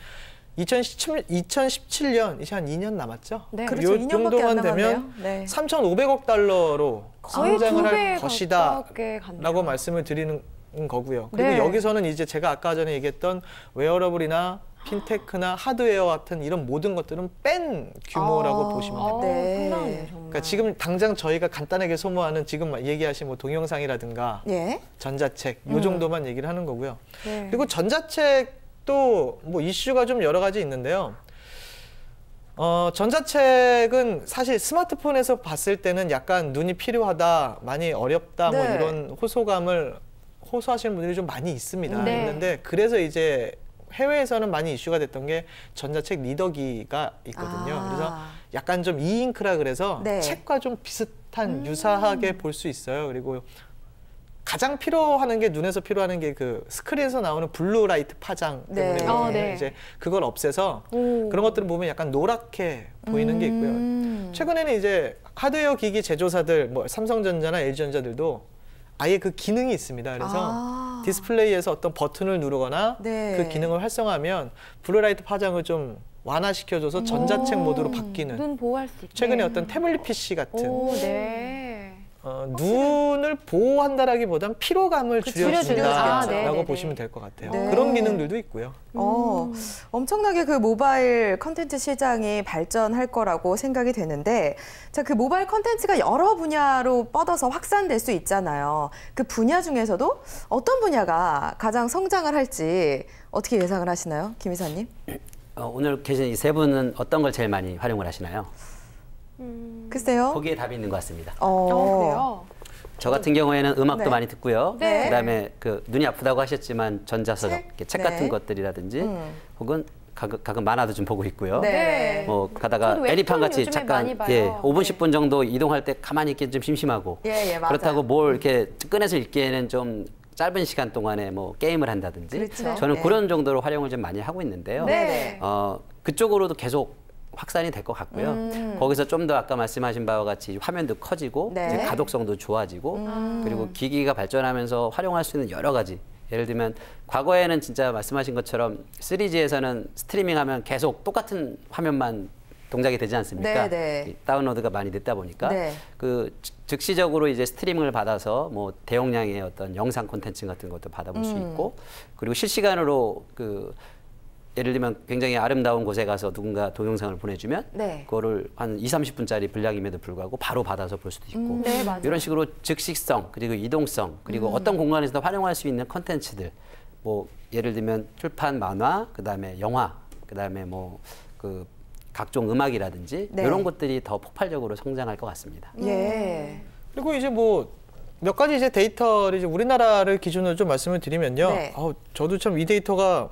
2017년 이제 한 2년 남았죠. 네. 그렇죠. 요 2년밖에 정도만 안 되면 남았네요. 네. 3,500억 달러로 거의 성장을 2배 할 것이다라고 가깝게 갔네요. 말씀을 드리는 거고요. 그리고 네. 여기서는 이제 제가 아까 전에 얘기했던 웨어러블이나 핀테크나 하드웨어 같은 이런 모든 것들은 뺀 규모라고 보시면 됩니다. 네. 상당하네요, 정말. 그러니까 지금 당장 저희가 간단하게 소모하는 지금 얘기하신 뭐 동영상이라든가 예. 전자책 요 정도만 얘기를 하는 거고요. 네. 그리고 전자책도 뭐 이슈가 좀 여러 가지 있는데요. 전자책은 사실 스마트폰에서 봤을 때는 약간 눈이 필요하다, 많이 어렵다, 뭐 네. 이런 호소감을 호소하시는 분들이 좀 많이 있습니다. 네. 있는데 그래서 이제 해외에서는 많이 이슈가 됐던 게 전자책 리더기가 있거든요. 그래서 약간 좀 이잉크라 그래서 네. 책과 좀 비슷한 유사하게 볼 수 있어요. 그리고 가장 필요하는 게 눈에서 필요하는 게 그 스크린에서 나오는 블루라이트 파장 때문에 네. 네. 이제 그걸 없애서 오. 그런 것들을 보면 약간 노랗게 보이는 게 있고요. 최근에는 이제 하드웨어 기기 제조사들 뭐 삼성전자나 LG전자들도 아예 그 기능이 있습니다. 그래서 디스플레이에서 어떤 버튼을 누르거나 네. 그 기능을 활성화하면 블루라이트 파장을 좀 완화시켜줘서 전자책 모드로 바뀌는 눈 보호할 수 있게. 최근에 어떤 태블릿 PC 같은 오, 네. 눈을 보호한다라기보단 피로감을 줄여주는 줄여준다라고 네네네. 보시면 될 것 같아요. 네. 그런 기능들도 있고요. 엄청나게 그 모바일 컨텐츠 시장이 발전할 거라고 생각이 되는데, 자, 그 모바일 컨텐츠가 여러 분야로 뻗어서 확산될 수 있잖아요. 그 분야 중에서도 어떤 분야가 가장 성장을 할지 어떻게 예상을 하시나요, 김 이사님? 오늘 계신 이 세 분은 어떤 걸 제일 많이 활용을 하시나요? 글쎄요. 거기에 답이 있는 것 같습니다. 그래요? 저 같은 경우에는 음악도 네. 많이 듣고요. 네. 그다음에 그 눈이 아프다고 하셨지만 전자서적, 책? 이렇게 책 네. 같은 것들이라든지 혹은 가끔 만화도 좀 보고 있고요. 네. 뭐 가다가 저도 애니판 같이 웹툰 요즘에 많이 잠깐 봐요. 예, 5분 네. 10분 정도 이동할 때 가만히 있기 좀 심심하고 예, 맞아요. 그렇다고 뭘 이렇게 꺼내서 읽기에는 좀 짧은 시간 동안에 뭐 게임을 한다든지 그렇죠. 저는 네. 그런 정도로 활용을 좀 많이 하고 있는데요. 네. 그쪽으로도 계속 확산이 될 것 같고요. 거기서 좀 더 아까 말씀하신 바와 같이 화면도 커지고 네. 이제 가독성도 좋아지고 그리고 기기가 발전하면서 활용할 수 있는 여러 가지 예를 들면 과거에는 진짜 말씀하신 것처럼 3G에서는 스트리밍하면 계속 똑같은 화면만 동작이 되지 않습니까? 네. 이 다운로드가 많이 늦다 보니까 네. 그 즉시적으로 이제 스트리밍을 받아서 뭐 대용량의 어떤 영상 콘텐츠 같은 것도 받아볼 수 있고 그리고 실시간으로 그 예를 들면 굉장히 아름다운 곳에 가서 누군가 동영상을 보내주면 네. 그거를 한 30분짜리 분량임에도 불구하고 바로 받아서 볼 수도 있고 네, 맞아요. 이런 식으로 즉시성 그리고 이동성 그리고 어떤 공간에서도 활용할 수 있는 컨텐츠들 뭐 예를 들면 출판 만화 그다음에 영화 그다음에 뭐 그 각종 음악이라든지 네. 이런 것들이 더 폭발적으로 성장할 것 같습니다. 예. 그리고 이제 뭐 몇 가지 이제 데이터를 이제 우리나라를 기준으로 좀 말씀을 드리면요. 네. 저도 참 이 데이터가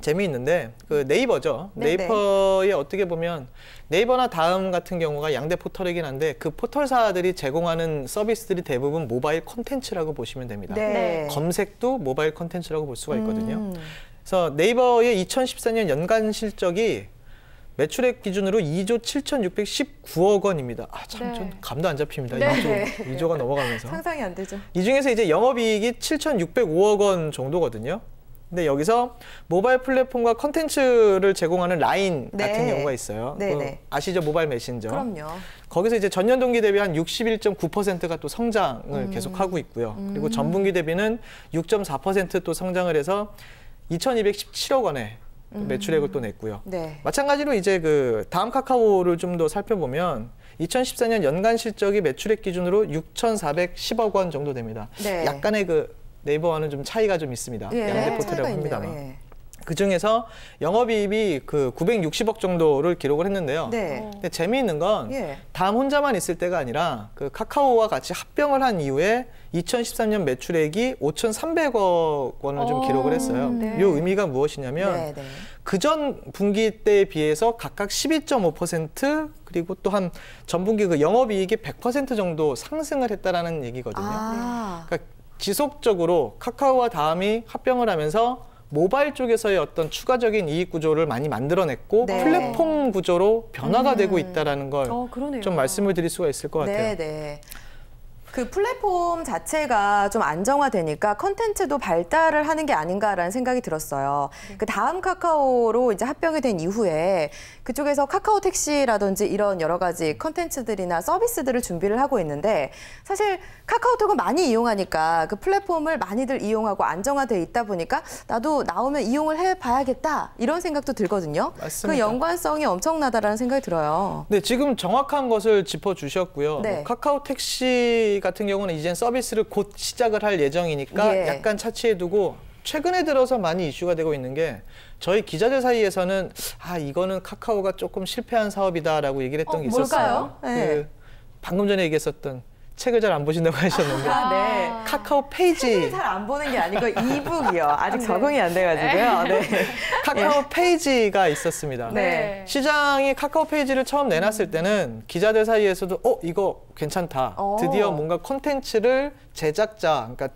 재미있는데 그 네이버죠. 네, 네이버에 어떻게 보면 네이버나 다음 같은 경우가 양대 포털이긴 한데 그 포털사들이 제공하는 서비스들이 대부분 모바일 콘텐츠라고 보시면 됩니다. 네. 검색도 모바일 콘텐츠라고 볼 수가 있거든요. 그래서 네이버의 2014년 연간 실적이 매출액 기준으로 2조 7,619억 원입니다. 참 좀 감도 안 잡힙니다. 네. 2조가 넘어가면서. 상상이 안 되죠. 이 중에서 이제 영업이익이 7,605억 원 정도거든요. 근데 여기서 모바일 플랫폼과 컨텐츠를 제공하는 라인 네. 같은 경우가 있어요. 네, 그 네. 아시죠? 모바일 메신저. 그럼요. 거기서 이제 전년 동기 대비 한 61.9%가 또 성장을 계속하고 있고요. 그리고 전분기 대비는 6.4% 또 성장을 해서 2,217억 원의 매출액을 또 냈고요. 네. 마찬가지로 이제 그 다음 카카오를 좀 더 살펴보면 2014년 연간 실적이 매출액 기준으로 6,410억 원 정도 됩니다. 네. 약간의 그 네이버와는 좀 차이가 좀 있습니다. 예, 양대 차이가 포털이라고 있네요. 합니다만. 예. 그 중에서 영업이익이 그 960억 정도를 기록을 했는데요. 네. 근데 재미있는 건 예. 다음 혼자만 있을 때가 아니라 그 카카오와 같이 합병을 한 이후에 2013년 매출액이 5,300억 원을 좀 기록을 했어요. 네. 이 의미가 무엇이냐면 네, 네. 그전 분기 때에 비해서 각각 12.5% 그리고 또 한 전분기 그 영업이익이 100% 정도 상승을 했다라는 얘기거든요. 그러니까 지속적으로 카카오와 다음이 합병을 하면서 모바일 쪽에서의 어떤 추가적인 이익 구조를 많이 만들어냈고 네. 플랫폼 구조로 변화가 되고 있다라는 걸 그러네요. 좀 말씀을 드릴 수가 있을 것 같아요. 네, 네. 그 플랫폼 자체가 좀 안정화되니까 컨텐츠도 발달을 하는 게 아닌가라는 생각이 들었어요. 그 다음 카카오로 이제 합병이 된 이후에 그쪽에서 카카오 택시라든지 이런 여러 가지 컨텐츠들이나 서비스들을 준비를 하고 있는데 사실 카카오톡은 많이 이용하니까 그 플랫폼을 많이들 이용하고 안정화돼 있다 보니까 나도 나오면 이용을 해봐야겠다 이런 생각도 들거든요. 맞습니다. 그 연관성이 엄청나다라는 생각이 들어요. 네, 지금 정확한 것을 짚어주셨고요. 네. 뭐 카카오 택시 같은 경우는 이젠 서비스를 곧 시작을 할 예정이니까 예. 약간 차치해두고 최근에 들어서 많이 이슈가 되고 있는 게 저희 기자들 사이에서는 이거는 카카오가 조금 실패한 사업이다라고 얘기를 했던 게 있었어요. 뭘까요? 네. 그 방금 전에 얘기했었던 책을 잘 안 보신다고 하셨는데 네. 카카오 페이지 잘 안 보는 게 아니고 이북이요. 아직 적응이 안 돼가지고요. 네. 카카오 페이지가 있었습니다. 네. 시장이 카카오 페이지를 처음 내놨을 때는 기자들 사이에서도 이거 괜찮다. 드디어 뭔가 콘텐츠를 제작자, 그러니까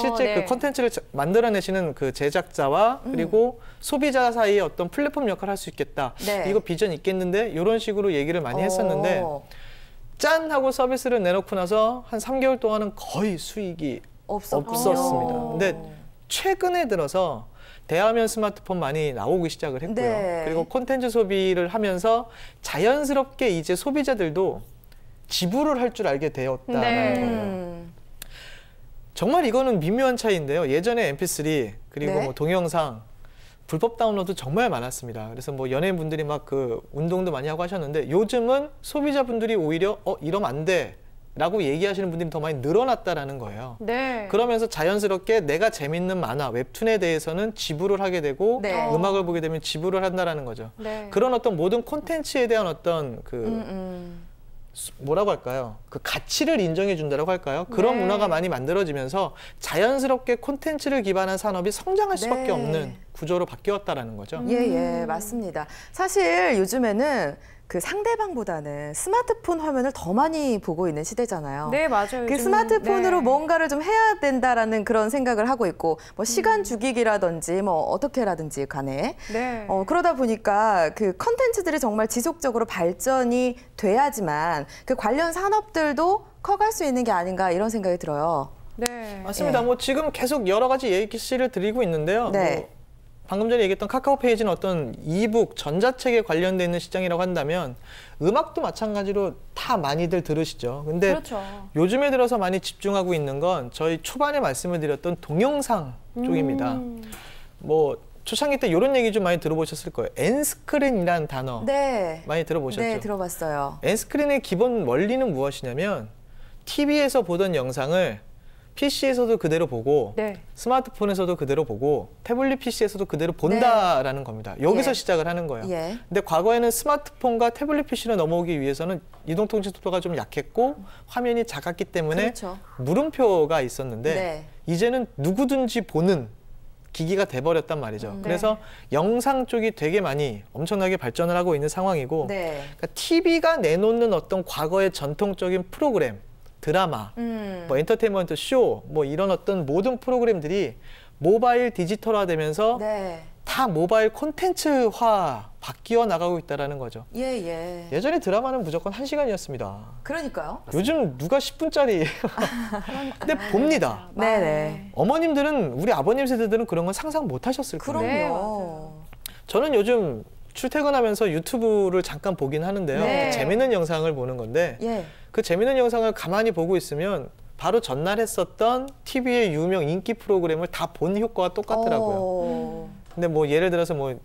실제 네. 그 콘텐츠를 만들어내시는 그 제작자와 그리고 소비자 사이에 어떤 플랫폼 역할을 할 수 있겠다. 네. 이거 비전 있겠는데 이런 식으로 얘기를 많이 했었는데 짠 하고 서비스를 내놓고 나서 한 3개월 동안은 거의 수익이 없었습니다. 근데 최근에 들어서 대화면 스마트폰 많이 나오기 시작을 했고요. 네. 그리고 콘텐츠 소비를 하면서 자연스럽게 이제 소비자들도 지불을 할 줄 알게 되었다는 네. 거예요. 정말 이거는 미묘한 차이인데요. 예전에 MP3 그리고 네. 뭐 동영상 불법 다운로드 정말 많았습니다. 그래서 뭐 연예인분들이 막 그 운동도 많이 하고 하셨는데 요즘은 소비자분들이 오히려 이러면 안 돼. 라고 얘기하시는 분들이 더 많이 늘어났다라는 거예요. 네. 그러면서 자연스럽게 내가 재밌는 만화, 웹툰에 대해서는 지불을 하게 되고 네. 음악을 보게 되면 지불을 한다라는 거죠. 네. 그런 어떤 모든 콘텐츠에 대한 어떤 그 뭐라고 할까요? 그 가치를 인정해 준다라고 할까요? 그런 네. 문화가 많이 만들어지면서 자연스럽게 콘텐츠를 기반한 산업이 성장할 수밖에 네. 없는 구조로 바뀌었다라는 거죠. 예, 맞습니다. 사실 요즘에는 그 상대방보다는 스마트폰 화면을 더 많이 보고 있는 시대잖아요. 네, 맞아요. 그 요즘은. 스마트폰으로 네. 뭔가를 좀 해야 된다라는 그런 생각을 하고 있고, 뭐 시간 죽이기라든지 뭐 어떻게라든지 간에 네. 그러다 보니까 그 컨텐츠들이 정말 지속적으로 발전이 돼야지만 그 관련 산업들도 커갈 수 있는 게 아닌가 이런 생각이 들어요. 네. 맞습니다. 예. 뭐 지금 계속 여러 가지 예시를 드리고 있는데요. 네. 뭐 방금 전에 얘기했던 카카오페이지는 어떤 이북, 전자책에 관련돼 있는 시장이라고 한다면 음악도 마찬가지로 다 많이들 들으시죠. 근데 그렇죠. 요즘에 들어서 많이 집중하고 있는 건 저희 초반에 말씀을 드렸던 동영상 쪽입니다. 뭐 초창기 때 이런 얘기 좀 많이 들어보셨을 거예요. 엔스크린이라는 단어 네. 많이 들어보셨죠? 네, 들어봤어요. 엔스크린의 기본 원리는 무엇이냐면 TV에서 보던 영상을 PC에서도 그대로 보고 네. 스마트폰에서도 그대로 보고 태블릿 PC에서도 그대로 본다라는 겁니다. 여기서 예. 시작을 하는 거예요. 예. 근데 과거에는 스마트폰과 태블릿 PC로 넘어오기 위해서는 이동통신 속도가 좀 약했고 화면이 작았기 때문에 그렇죠. 물음표가 있었는데 네. 이제는 누구든지 보는 기기가 돼버렸단 말이죠. 그래서 영상 쪽이 되게 많이 엄청나게 발전을 하고 있는 상황이고 네. 그러니까 TV가 내놓는 어떤 과거의 전통적인 프로그램, 드라마, 뭐 엔터테인먼트 쇼, 뭐 이런 어떤 모든 프로그램들이 모바일 디지털화되면서 네. 다 모바일 콘텐츠화 바뀌어 나가고 있다는 거죠. 예. 예전에 드라마는 무조건 1시간이었습니다. 그러니까요. 요즘 누가 10분짜리 근데 봅니다. 네네. 어머님들은 우리 아버님 세대들은 그런 건 상상 못 하셨을 거예요. 그럼요. 네, 맞아요. 저는 요즘 출퇴근하면서 유튜브를 잠깐 보긴 하는데요. 네. 재밌는 영상을 보는 건데 예. 그 재밌는 영상을 가만히 보고 있으면 바로 전날 했었던 TV의 유명 인기 프로그램을 다 본 효과가 똑같더라고요. 근데 뭐 예를 들어서 뭐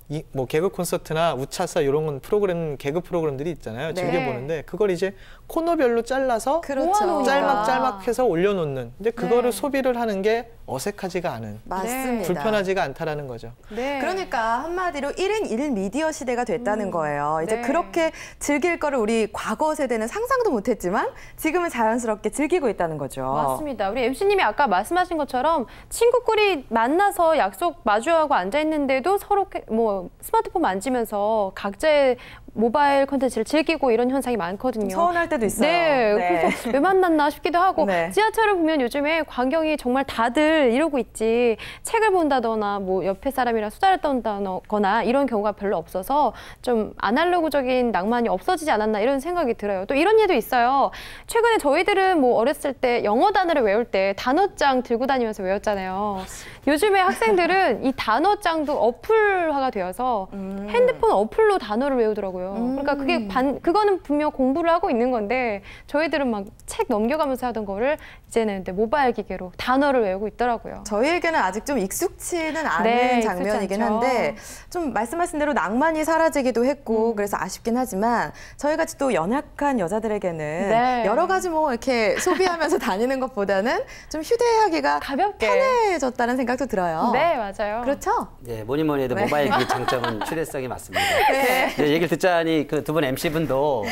개그 콘서트나 우차사 이런 건 프로그램 개그 프로그램들이 있잖아요. 네. 즐겨 보는데 그걸 이제 코너별로 잘라서 그렇죠. 모아놓으니까. 짤막짤막해서 올려놓는. 근데 그거를 네. 소비를 하는 게 어색하지가 않은, 맞습니다. 불편하지가 않다라는 거죠. 네. 그러니까 한마디로 1인 1 미디어 시대가 됐다는 거예요. 이제 네. 그렇게 즐길 거를 우리 과거 세대는 상상도 못했지만 지금은 자연스럽게 즐기고 있다는 거죠. 맞습니다. 우리 MC님이 아까 말씀하신 것처럼 친구끼리 만나서 약속 마주하고 앉아 있는데도 서로 뭐 스마트폰 만지면서 각자의 모바일 콘텐츠를 즐기고 이런 현상이 많거든요. 서운할 때도 있어요. 네, 네. 그래서 왜 만났나 싶기도 하고 네. 지하철을 보면 요즘에 광경이 정말 다들 이러고 있지 책을 본다거나 뭐 옆에 사람이랑 수다를 떤다거나 이런 경우가 별로 없어서 좀 아날로그적인 낭만이 없어지지 않았나 이런 생각이 들어요. 또 이런 예도 있어요. 최근에 저희들은 뭐 어렸을 때 영어 단어를 외울 때 단어장 들고 다니면서 외웠잖아요. 요즘에 학생들은 이 단어장도 어플화가 되어서 핸드폰 어플로 단어를 외우더라고요. 그러니까 그거는 분명 공부를 하고 있는 건데 저희들은 막 책 넘겨가면서 하던 거를 이제는 모바일 기계로 단어를 외우고 있더라고요. 저희에게는 아직 좀 익숙치는 않은 네, 장면이긴 익숙지 않죠. 한데 좀 말씀하신 대로 낭만이 사라지기도 했고 그래서 아쉽긴 하지만 저희같이 또 연약한 여자들에게는 네. 여러 가지 뭐 이렇게 소비하면서 다니는 것보다는 좀 휴대하기가 가볍게. 편해졌다는 생각도 들어요. 네, 맞아요. 그렇죠? 네, 뭐니 해도 모바일 기기 장점은 휴대성이 맞습니다. 네. 이제 얘기를 듣자니 그 두 분 MC분도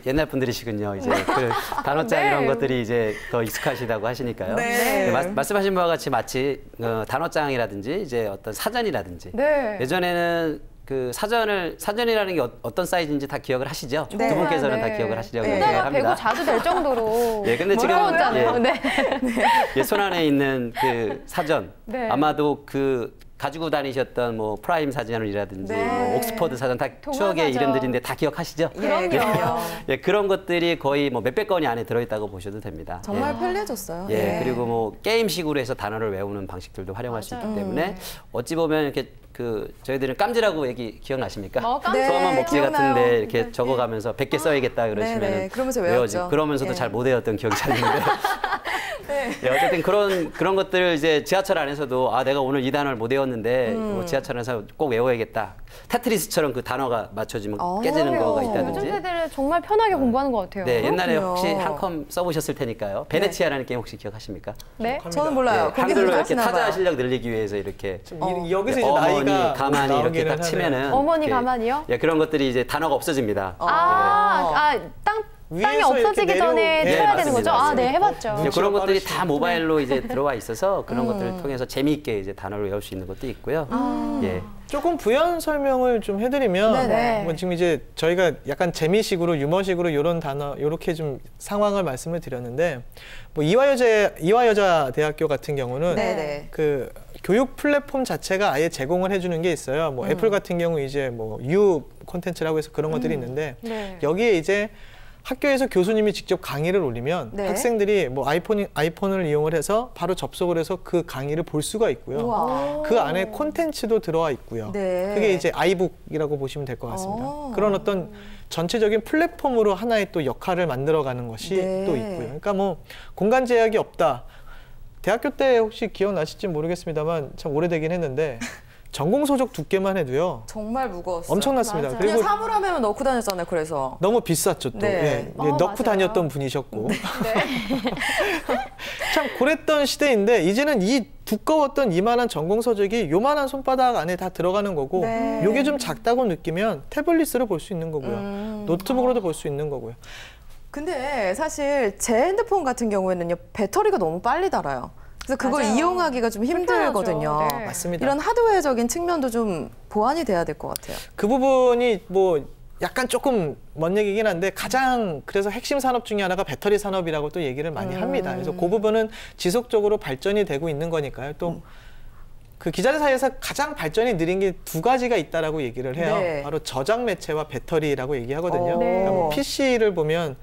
옛날 분들이시군요. 이제 그 단어장 네. 이런 것들이 이제 더 익숙하시다고 하시니까요. 네. 말씀하신 바와 같이 마치 단어장이라든지 이제 어떤 사전이라든지 네. 예전에는 그 사전이라는 게 어떤 사이즈인지 다 기억을 하시죠? 네. 두 분께서는 네. 다 기억을 하시려고 네. 보다가 배고 생각합니다. 자도 될 정도로 예, 근데 지금 어려웠잖아요. 예. 네. 예, 손 안에 있는 그 사전 네. 아마도 그 가지고 다니셨던 뭐 프라임 사전이라든지 네. 뭐 옥스퍼드 사전 다 동화 추억의 사전. 이름들인데 다 기억하시죠? 그럼요. 예, 그런 것들이 거의 뭐 몇백 건이 안에 들어있다고 보셔도 됩니다. 정말 편리해졌어요. 예, 네. 그리고 뭐 게임식으로 해서 단어를 외우는 방식들도 활용할 수 있기 때문에 어찌 보면 이렇게 그 저희들은 깜지라고 얘기 기억나십니까? 깜지. 소아만 먹지 기억나요. 같은데 이렇게 적어가면서 100개 써야겠다 그러시면 네, 그러면서 외웠죠. 그러면서도 예. 잘 못 외웠던 기억이 잘 나는데 예, 어쨌든 그런 것들을 이제 지하철 안에서도 아 내가 오늘 이 단어를 못 외웠는데 뭐 지하철 안에서 꼭 외워야겠다. 테트리스처럼 그 단어가 맞춰지면 깨지는 그럼요. 거가 요즘 있다든지. 세대를 정말 편하게 공부하는 것 같아요. 네, 옛날에 그렇군요. 혹시 한컴 써보셨을 테니까요. 베네치아라는 게임 혹시 기억하십니까? 네. 저는 몰라요. 예, 거기서 한글로 이렇게 하시나 타자 봐요. 실력 늘리기 위해서 이렇게 여기서 이제 어머니, 나이가 가만히 이렇게 나오기는 딱 치면은 어머니 이렇게 가만히요? 예, 그런 것들이 이제 단어가 없어집니다. 땅 땅이 위에서 없어지기 이렇게 전에 내려- 쳐야 네, 되는 거죠? 맞습니다. 아, 네, 해봤죠. 눈치가 그런 것들이 빠르시- 다 모바일로 이제 들어와 있어서 그런 것들을 통해서 재미있게 이제 단어를 외울 수 있는 것도 있고요. 예. 조금 부연 설명을 좀 해드리면 네네. 뭐 지금 이제 저희가 약간 재미식으로 유머식으로 이런 단어 이렇게 좀 상황을 말씀을 드렸는데 뭐 이화여자 대학교 같은 경우는 네네. 그 교육 플랫폼 자체가 아예 제공을 해주는 게 있어요. 뭐 애플 같은 경우 이제 뭐 U 콘텐츠라고 해서 그런 것들이 있는데 네. 여기에 이제 학교에서 교수님이 직접 강의를 올리면 네. 학생들이 뭐 아이폰을 이용을 해서 바로 접속을 해서 그 강의를 볼 수가 있고요. 우와. 그 안에 콘텐츠도 들어와 있고요. 네. 그게 이제 아이북이라고 보시면 될 것 같습니다. 오. 그런 어떤 전체적인 플랫폼으로 하나의 또 역할을 만들어가는 것이 네. 또 있고요. 그러니까 뭐 공간 제약이 없다. 대학교 때 혹시 기억나실지 모르겠습니다만 참 오래되긴 했는데 전공 서적 두께만 해도요. 정말 무거웠어요. 엄청났습니다. 맞아요. 그냥 그리고 사물함에만 넣고 다녔잖아요. 그래서. 너무 비쌌죠 또. 네. 예, 아, 넣고 맞아요. 다녔던 분이셨고. 참 그랬던 시대인데 이제는 이 두꺼웠던 이만한 전공 서적이 요만한 손바닥 안에 다 들어가는 거고 네. 요게 좀 작다고 느끼면 태블릿으로 볼 수 있는 거고요. 노트북으로도 볼 수 있는 거고요. 근데 사실 제 핸드폰 같은 경우에는요. 배터리가 너무 빨리 닳아요. 그래서 그걸 맞아요. 이용하기가 좀 힘들거든요. 불편하죠. 네. 맞습니다. 이런 하드웨어적인 측면도 좀 보완이 돼야 될 것 같아요. 그 부분이 뭐 약간 조금 먼 얘기긴 한데 가장 그래서 핵심 산업 중에 하나가 배터리 산업이라고 또 얘기를 많이 합니다. 그래서 그 부분은 지속적으로 발전이 되고 있는 거니까요. 또 그 기자들 사이에서 가장 발전이 느린 게 두 가지가 있다라고 얘기를 해요. 네. 바로 저장 매체와 배터리라고 얘기하거든요. 네. 그러니까 뭐 PC를 보면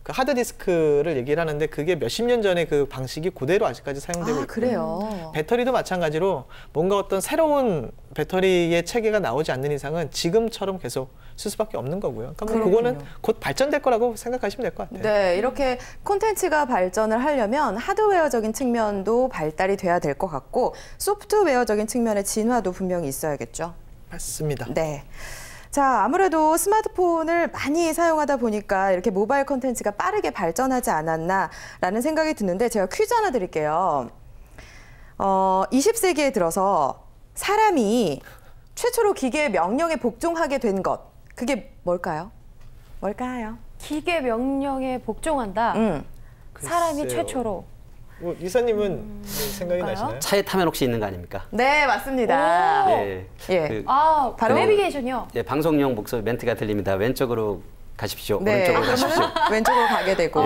그 하드디스크를 얘기를 하는데 그게 몇십 년 전에 그 방식이 그대로 아직까지 사용되고 아, 있고 그래요. 배터리도 마찬가지로 뭔가 어떤 새로운 배터리의 체계가 나오지 않는 이상은 지금처럼 계속 쓸 수밖에 없는 거고요. 그러니까 뭐 그거는 그렇군요. 곧 발전될 거라고 생각하시면 될 것 같아요. 네, 이렇게 콘텐츠가 발전을 하려면 하드웨어적인 측면도 발달이 돼야 될 것 같고 소프트웨어적인 측면의 진화도 분명히 있어야겠죠. 맞습니다. 네. 자, 아무래도 스마트폰을 많이 사용하다 보니까 이렇게 모바일 콘텐츠가 빠르게 발전하지 않았나라는 생각이 드는데 제가 퀴즈 하나 드릴게요. 20세기에 들어서 사람이 최초로 기계의 명령에 복종하게 된 것, 그게 뭘까요? 뭘까요? 기계 명령에 복종한다. 사람이 글쎄요. 최초로. 뭐 이사님은 뭐 생각이 뭘까요? 나시나요? 차에 타면 혹시 있는 거 아닙니까? 네, 맞습니다. 예. 예. 그, 아, 바로- 내비게이션이요. 예, 방송용 목소리 멘트가 들립니다. 왼쪽으로 가십시오. 네, 오른쪽으로 가십시오. 그러면 왼쪽으로 가게 되고.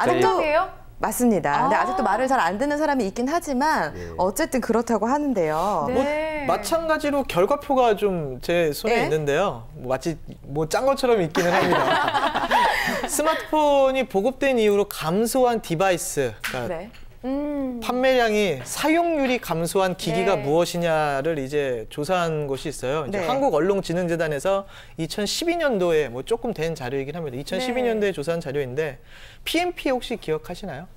저희- 정답이에요? 맞습니다. 근데 아. 아직도 말을 잘 안 듣는 사람이 있긴 하지만 네. 어쨌든 그렇다고 하는데요. 네. 마찬가지로 결과표가 좀 제 손에 예? 있는데요. 뭐 마치 뭐 짠 것처럼 있기는 합니다. 스마트폰이 보급된 이후로 감소한 디바이스, 그러니까 네. 판매량이 사용률이 감소한 기기가 네. 무엇이냐를 이제 조사한 곳이 있어요. 이제 네. 한국언론진흥재단에서 2012년도에 뭐 조금 된 자료이긴 합니다. 2012년도에 네. 조사한 자료인데 PMP 혹시 기억하시나요?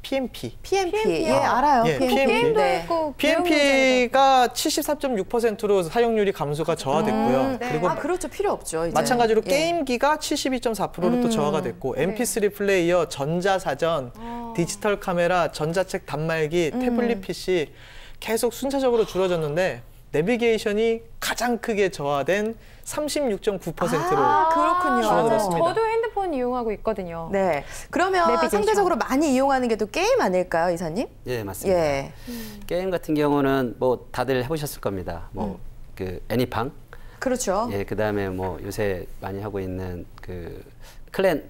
PMP. PMP. 예, 요? 알아요. 예, PMP. 게임도 네. 했고 PMP가 74.6%로 사용률이 감소가 저하됐고요. 네. 그리고 아, 그렇죠. 필요 없죠. 이제. 마찬가지로 예. 게임기가 72.4%로 또 저하가 됐고 MP3 플레이어, 전자사전, 디지털 카메라, 전자책 단말기, 태블릿 PC 계속 순차적으로 줄어졌는데 내비게이션이 가장 크게 저하된 36.9%로 아, 그렇군요. 줄어들었습니다. 저도 핸드폰 이용하고 있거든요. 네. 그러면 내비게이션. 상대적으로 많이 이용하는 게 또 게임 아닐까요, 이사님? 예, 맞습니다. 예. 게임 같은 경우는 뭐 다들 해보셨을 겁니다. 뭐 그 애니팡, 그렇죠. 예, 그다음에 뭐 요새 많이 하고 있는 그 클랜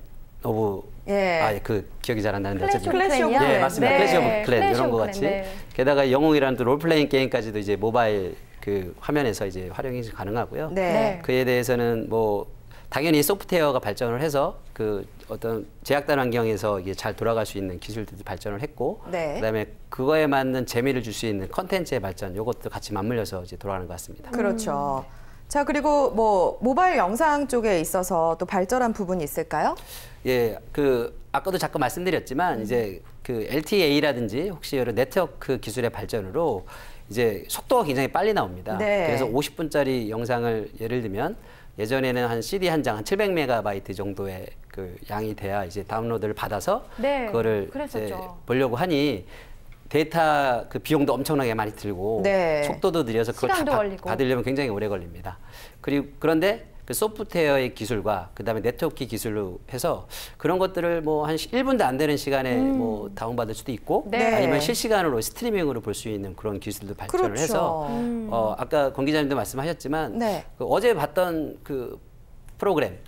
오브 예. 그 기억이 잘 안 나는데 클래시 어쨌든 오브 클래시 오브 클랜이요? 클랜. 예, 맞습니다. 네. 클래시 오브 클랜 클래시 이런 거 오브 같이. 클랜, 네. 게다가 영웅이라는 또 롤플레잉 게임까지도 이제 모바일 그 화면에서 이제 활용이 가능하고요. 네. 네. 그에 대해서는 뭐 당연히 소프트웨어가 발전을 해서 그 어떤 제약단 환경에서 이게 잘 돌아갈 수 있는 기술들이 발전을 했고, 네. 그다음에 그거에 맞는 재미를 줄 수 있는 컨텐츠의 발전, 이것도 같이 맞물려서 이제 돌아가는 것 같습니다. 그렇죠. 자, 그리고 뭐 모바일 영상 쪽에 있어서 또 발전한 부분이 있을까요? 예, 그 아까도 잠깐 말씀드렸지만 이제 그 LTA라든지 혹시 이런 네트워크 기술의 발전으로 이제 속도가 굉장히 빨리 나옵니다. 네. 그래서 50분짜리 영상을 예를 들면 예전에는 한 CD 한 장 한 700메가바이트 정도의 그 양이 돼야 이제 다운로드를 받아서 네, 그거를 그랬었죠. 이제 보려고 하니 데이터 그 비용도 엄청나게 많이 들고 네. 속도도 느려서 그걸 다 시간도 걸리고. 받으려면 굉장히 오래 걸립니다. 그런데 그 소프트웨어의 기술과 그다음에 네트워크 기술로 해서 그런 것들을 뭐 한 1분도 안 되는 시간에 뭐 다운받을 수도 있고 네. 아니면 실시간으로 스트리밍으로 볼 수 있는 그런 기술도 발전을 그렇죠. 해서 아까 권 기자님도 말씀하셨지만 네. 그 어제 봤던 그 프로그램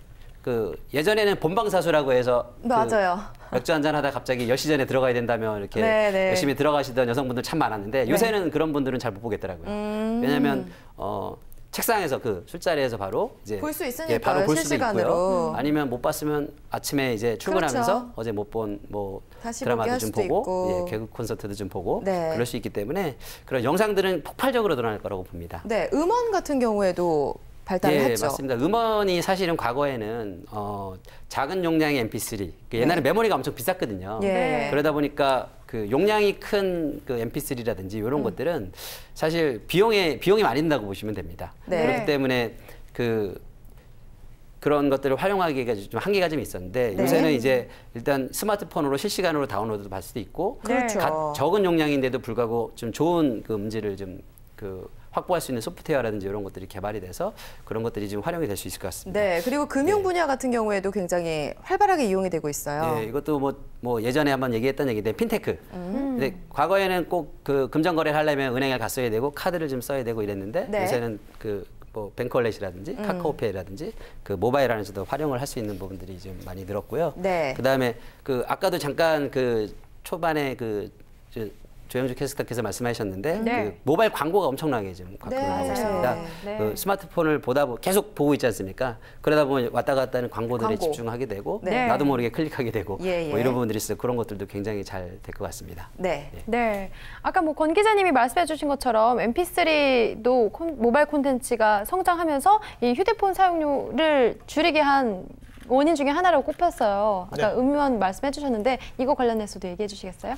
그 예전에는 본방사수라고 해서 맞아요. 그 맥주 한잔 하다 갑자기 10시 전에 들어가야 된다면 이렇게 네, 네. 열심히 들어가시던 여성분들 참 많았는데 요새는 그런 분들은 잘 못 보겠더라고요. 왜냐하면 책상에서 그 술자리에서 바로 이제 볼 수 있으니까요, 바로 볼 수도 실시간으로. 있고요. 아니면 못 봤으면 아침에 이제 출근하면서 그렇죠. 어제 못 본 뭐 다시 보기 드라마도 할 좀 수도 보고 있고. 예, 개그 콘서트도 좀 보고 네. 그럴 수 있기 때문에 그런 영상들은 폭발적으로 늘어날 거라고 봅니다. 네, 음원 같은 경우에도 발달을 예, 했죠. 맞습니다. 음원이 사실은 과거에는 작은 용량의 MP3, 옛날에 메모리가 엄청 비쌌거든요. 예. 그러다 보니까 그 용량이 큰 그 MP3라든지 이런 것들은 사실 비용이 많이 든다고 보시면 됩니다. 네. 그렇기 때문에 그런 것들을 활용하기가 좀 한계가 좀 있었는데 네. 요새는 이제 일단 스마트폰으로 실시간으로 다운로드도 받을 수도 있고 그렇죠. 적은 용량인데도 불구하고 좀 좋은 그 음질을 좀 확보할 수 있는 소프트웨어라든지 이런 것들이 개발이 돼서 그런 것들이 지금 활용이 될 수 있을 것 같습니다. 네, 그리고 금융 분야 같은 경우에도 굉장히 활발하게 이용이 되고 있어요. 예, 이것도 뭐 예전에 한번 얘기했던 얘기인데 핀테크. 근데 과거에는 꼭 그 금전 거래를 하려면 은행에 갔어야 되고 카드를 좀 써야 되고 이랬는데 네. 요새는 뭐 뱅컬렛이라든지 카카오페이라든지 그 모바일 안에서도 활용을 할 수 있는 부분들이 좀 많이 늘었고요. 네. 그다음에 아까도 잠깐 초반에 조영주 캐스터께서 말씀하셨는데 네. 그 모바일 광고가 엄청나게 지금 네, 나오고 맞아요. 있습니다. 네. 그 스마트폰을 계속 보고 있지 않습니까? 그러다 보면 왔다 갔다 하는 광고들에 광고. 집중하게 되고 네. 나도 모르게 클릭하게 되고 예, 예. 뭐 이런 부분들이 있어요. 그런 것들도 굉장히 잘 될 것 같습니다. 네. 네. 아까 뭐 권 기자님이 말씀해 주신 것처럼 MP3도 모바일 콘텐츠가 성장하면서 이 휴대폰 사용료를 줄이게 한 원인 중에 하나라고 꼽혔어요. 아까 네. 음원 말씀해 주셨는데 이거 관련해서도 얘기해 주시겠어요?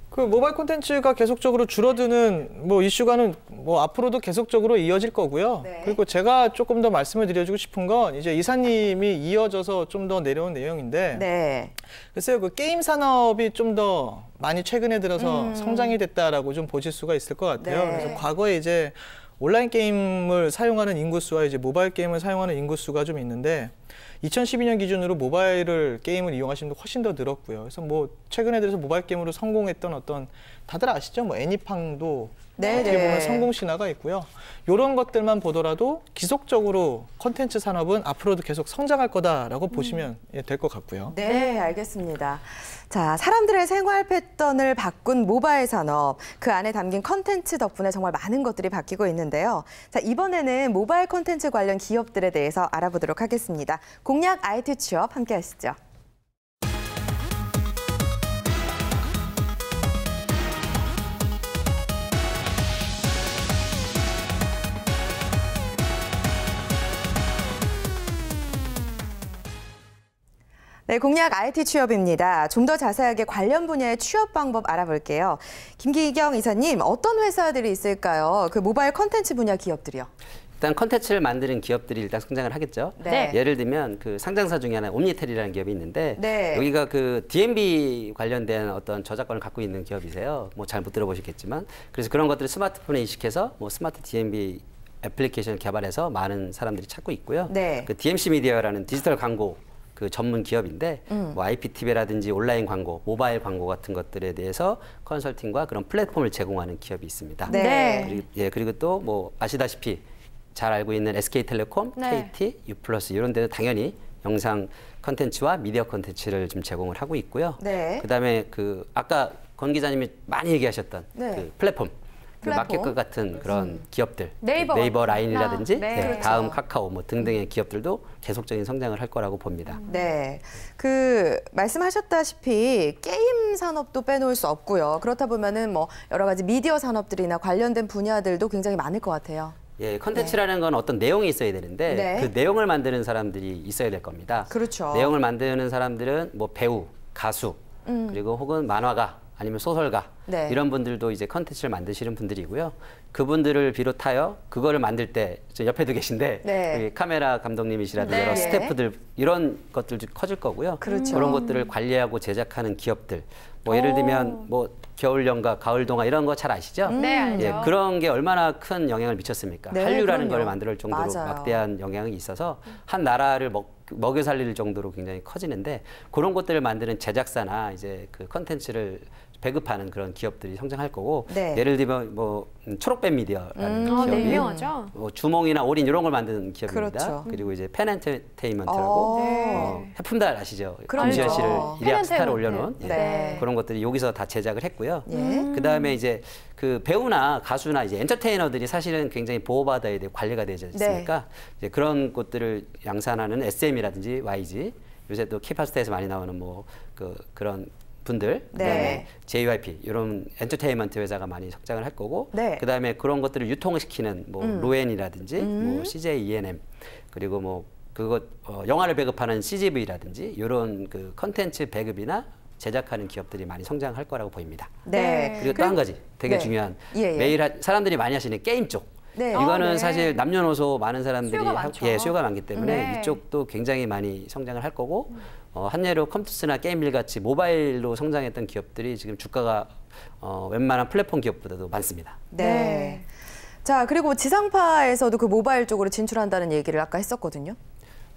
그 모바일 콘텐츠가 계속적으로 줄어드는 뭐 이슈가는 뭐 앞으로도 계속적으로 이어질 거고요. 네. 그리고 제가 조금 더 말씀을 드려주고 싶은 건 이제 이사님이 이어져서 좀 더 내려온 내용인데 네. 글쎄요, 그 게임 산업이 좀 더 많이 최근에 들어서 성장이 됐다라고 좀 보실 수가 있을 것 같아요. 네. 그래서 과거에 이제 온라인 게임을 사용하는 인구수와 이제 모바일 게임을 사용하는 인구수가 좀 있는데 2012년 기준으로 모바일 게임을 이용하시는 분 훨씬 더 늘었고요. 그래서 뭐 최근에 들어서 모바일 게임으로 성공했던 어떤 다들 아시죠? 뭐 애니팡도 네, 어떻게 보면 네. 성공 신화가 있고요. 이런 것들만 보더라도 지속적으로 콘텐츠 산업은 앞으로도 계속 성장할 거다라고 보시면 될 것 같고요. 네, 알겠습니다. 자, 사람들의 생활 패턴을 바꾼 모바일 산업, 그 안에 담긴 컨텐츠 덕분에 정말 많은 것들이 바뀌고 있는데요. 자, 이번에는 모바일 컨텐츠 관련 기업들에 대해서 알아보도록 하겠습니다. 공략 IT 취업 함께 하시죠. 네, 공략 IT 취업입니다. 좀 더 자세하게 관련 분야의 취업 방법 알아볼게요. 김기경 이사님, 어떤 회사들이 있을까요? 그 모바일 컨텐츠 분야 기업들이요. 일단 컨텐츠를 만드는 기업들이 일단 성장을 하겠죠. 네. 예를 들면 그 상장사 중에 하나 옴니텔이라는 기업이 있는데 네. 여기가 그 DMB 관련된 어떤 저작권을 갖고 있는 기업이세요. 뭐 잘 못 들어보셨겠지만 그래서 그런 것들을 스마트폰에 이식해서 뭐 스마트 DMB 애플리케이션을 개발해서 많은 사람들이 찾고 있고요. 네. 그 DMC 미디어라는 디지털 광고 그 전문 기업인데 뭐 IPTV라든지 온라인 광고, 모바일 광고 같은 것들에 대해서 컨설팅과 그런 플랫폼을 제공하는 기업이 있습니다. 네. 그리고 또 뭐 아시다시피 잘 알고 있는 SK텔레콤, 네. KT, U+ 이런 데는 당연히 영상 컨텐츠와 미디어 컨텐츠를 좀 제공을 하고 있고요. 네. 그다음에 아까 권 기자님이 많이 얘기하셨던 네. 그 플랫폼. 그 플랫폼. 마켓과 같은 그런 기업들, 네이버 라인이라든지 네. 그렇죠. 다음 카카오 뭐 등등의 기업들도 계속적인 성장을 할 거라고 봅니다. 네, 그 말씀하셨다시피 게임 산업도 빼놓을 수 없고요. 그렇다 보면은 뭐 여러 가지 미디어 산업들이나 관련된 분야들도 굉장히 많을 것 같아요. 예, 컨텐츠라는 건 어떤 내용이 있어야 되는데 네. 그 내용을 만드는 사람들이 있어야 될 겁니다. 그렇죠. 내용을 만드는 사람들은 뭐 배우, 가수, 그리고 혹은 만화가 아니면 소설가 네. 이런 분들도 이제 컨텐츠를 만드시는 분들이고요. 그분들을 비롯하여 그거를 만들 때 저 옆에도 계신데 네. 여기 카메라 감독님이시라든지 네. 여러 스태프들 이런 것들도 커질 거고요. 그렇죠. 런 것들을 관리하고 제작하는 기업들 뭐 예를 들면 뭐 겨울연가, 가을동화 이런 거 잘 아시죠? 네, 알죠. 예, 그런 게 얼마나 큰 영향을 미쳤습니까? 네, 한류라는 그럼요. 걸 만들 정도로 맞아요. 막대한 영향이 있어서 한 나라를 먹여 살릴 정도로 굉장히 커지는데 그런 것들을 만드는 제작사나 이제 그 컨텐츠를 배급하는 그런 기업들이 성장할 거고 네. 예를 들면 뭐 초록뱀 미디어라는 네, 기업이 유명하죠. 뭐 주몽이나 올인 이런 걸 만드는 기업입니다. 그렇죠. 그리고 이제 펜엔터테인먼트라고 네. 해품달 아시죠? 그럼요. 김지현 씨를 일약 스타로 펜엔터테인먼트. 올려놓은 예. 네. 그런 것들이 여기서 다 제작을 했고요. 예. 그다음에 이제 그 배우나 가수나 이제 엔터테이너들이 사실은 굉장히 보호받아야 되고 관리가 되지 않습니까? 이제 그런 것들을 양산하는 SM이라든지 YG 요새 또 K팝스타에서 많이 나오는 뭐 그런 분들, 그다음에 네. JYP 이런 엔터테인먼트 회사가 많이 성장을 할 거고, 네. 그다음에 그런 것들을 유통시키는 뭐 로엔이라든지 뭐 CJ E&M 그리고 뭐 그것 영화를 배급하는 CGV라든지 이런 그 컨텐츠 배급이나 제작하는 기업들이 많이 성장할 거라고 보입니다. 네. 그리고 또 한 가지 되게 네. 중요한 예, 예. 매일 사람들이 많이 하시는 게임 쪽. 네. 이거는 네. 사실 남녀노소 많은 사람들이 수요가 많죠. 예, 수요가 많기 때문에 네. 이쪽도 굉장히 많이 성장을 할 거고 한예로 컴투스나 게임빌 같이 모바일로 성장했던 기업들이 지금 주가가 웬만한 플랫폼 기업보다도 많습니다. 네. 자, 그리고 지상파에서도 그 모바일 쪽으로 진출한다는 얘기를 아까 했었거든요.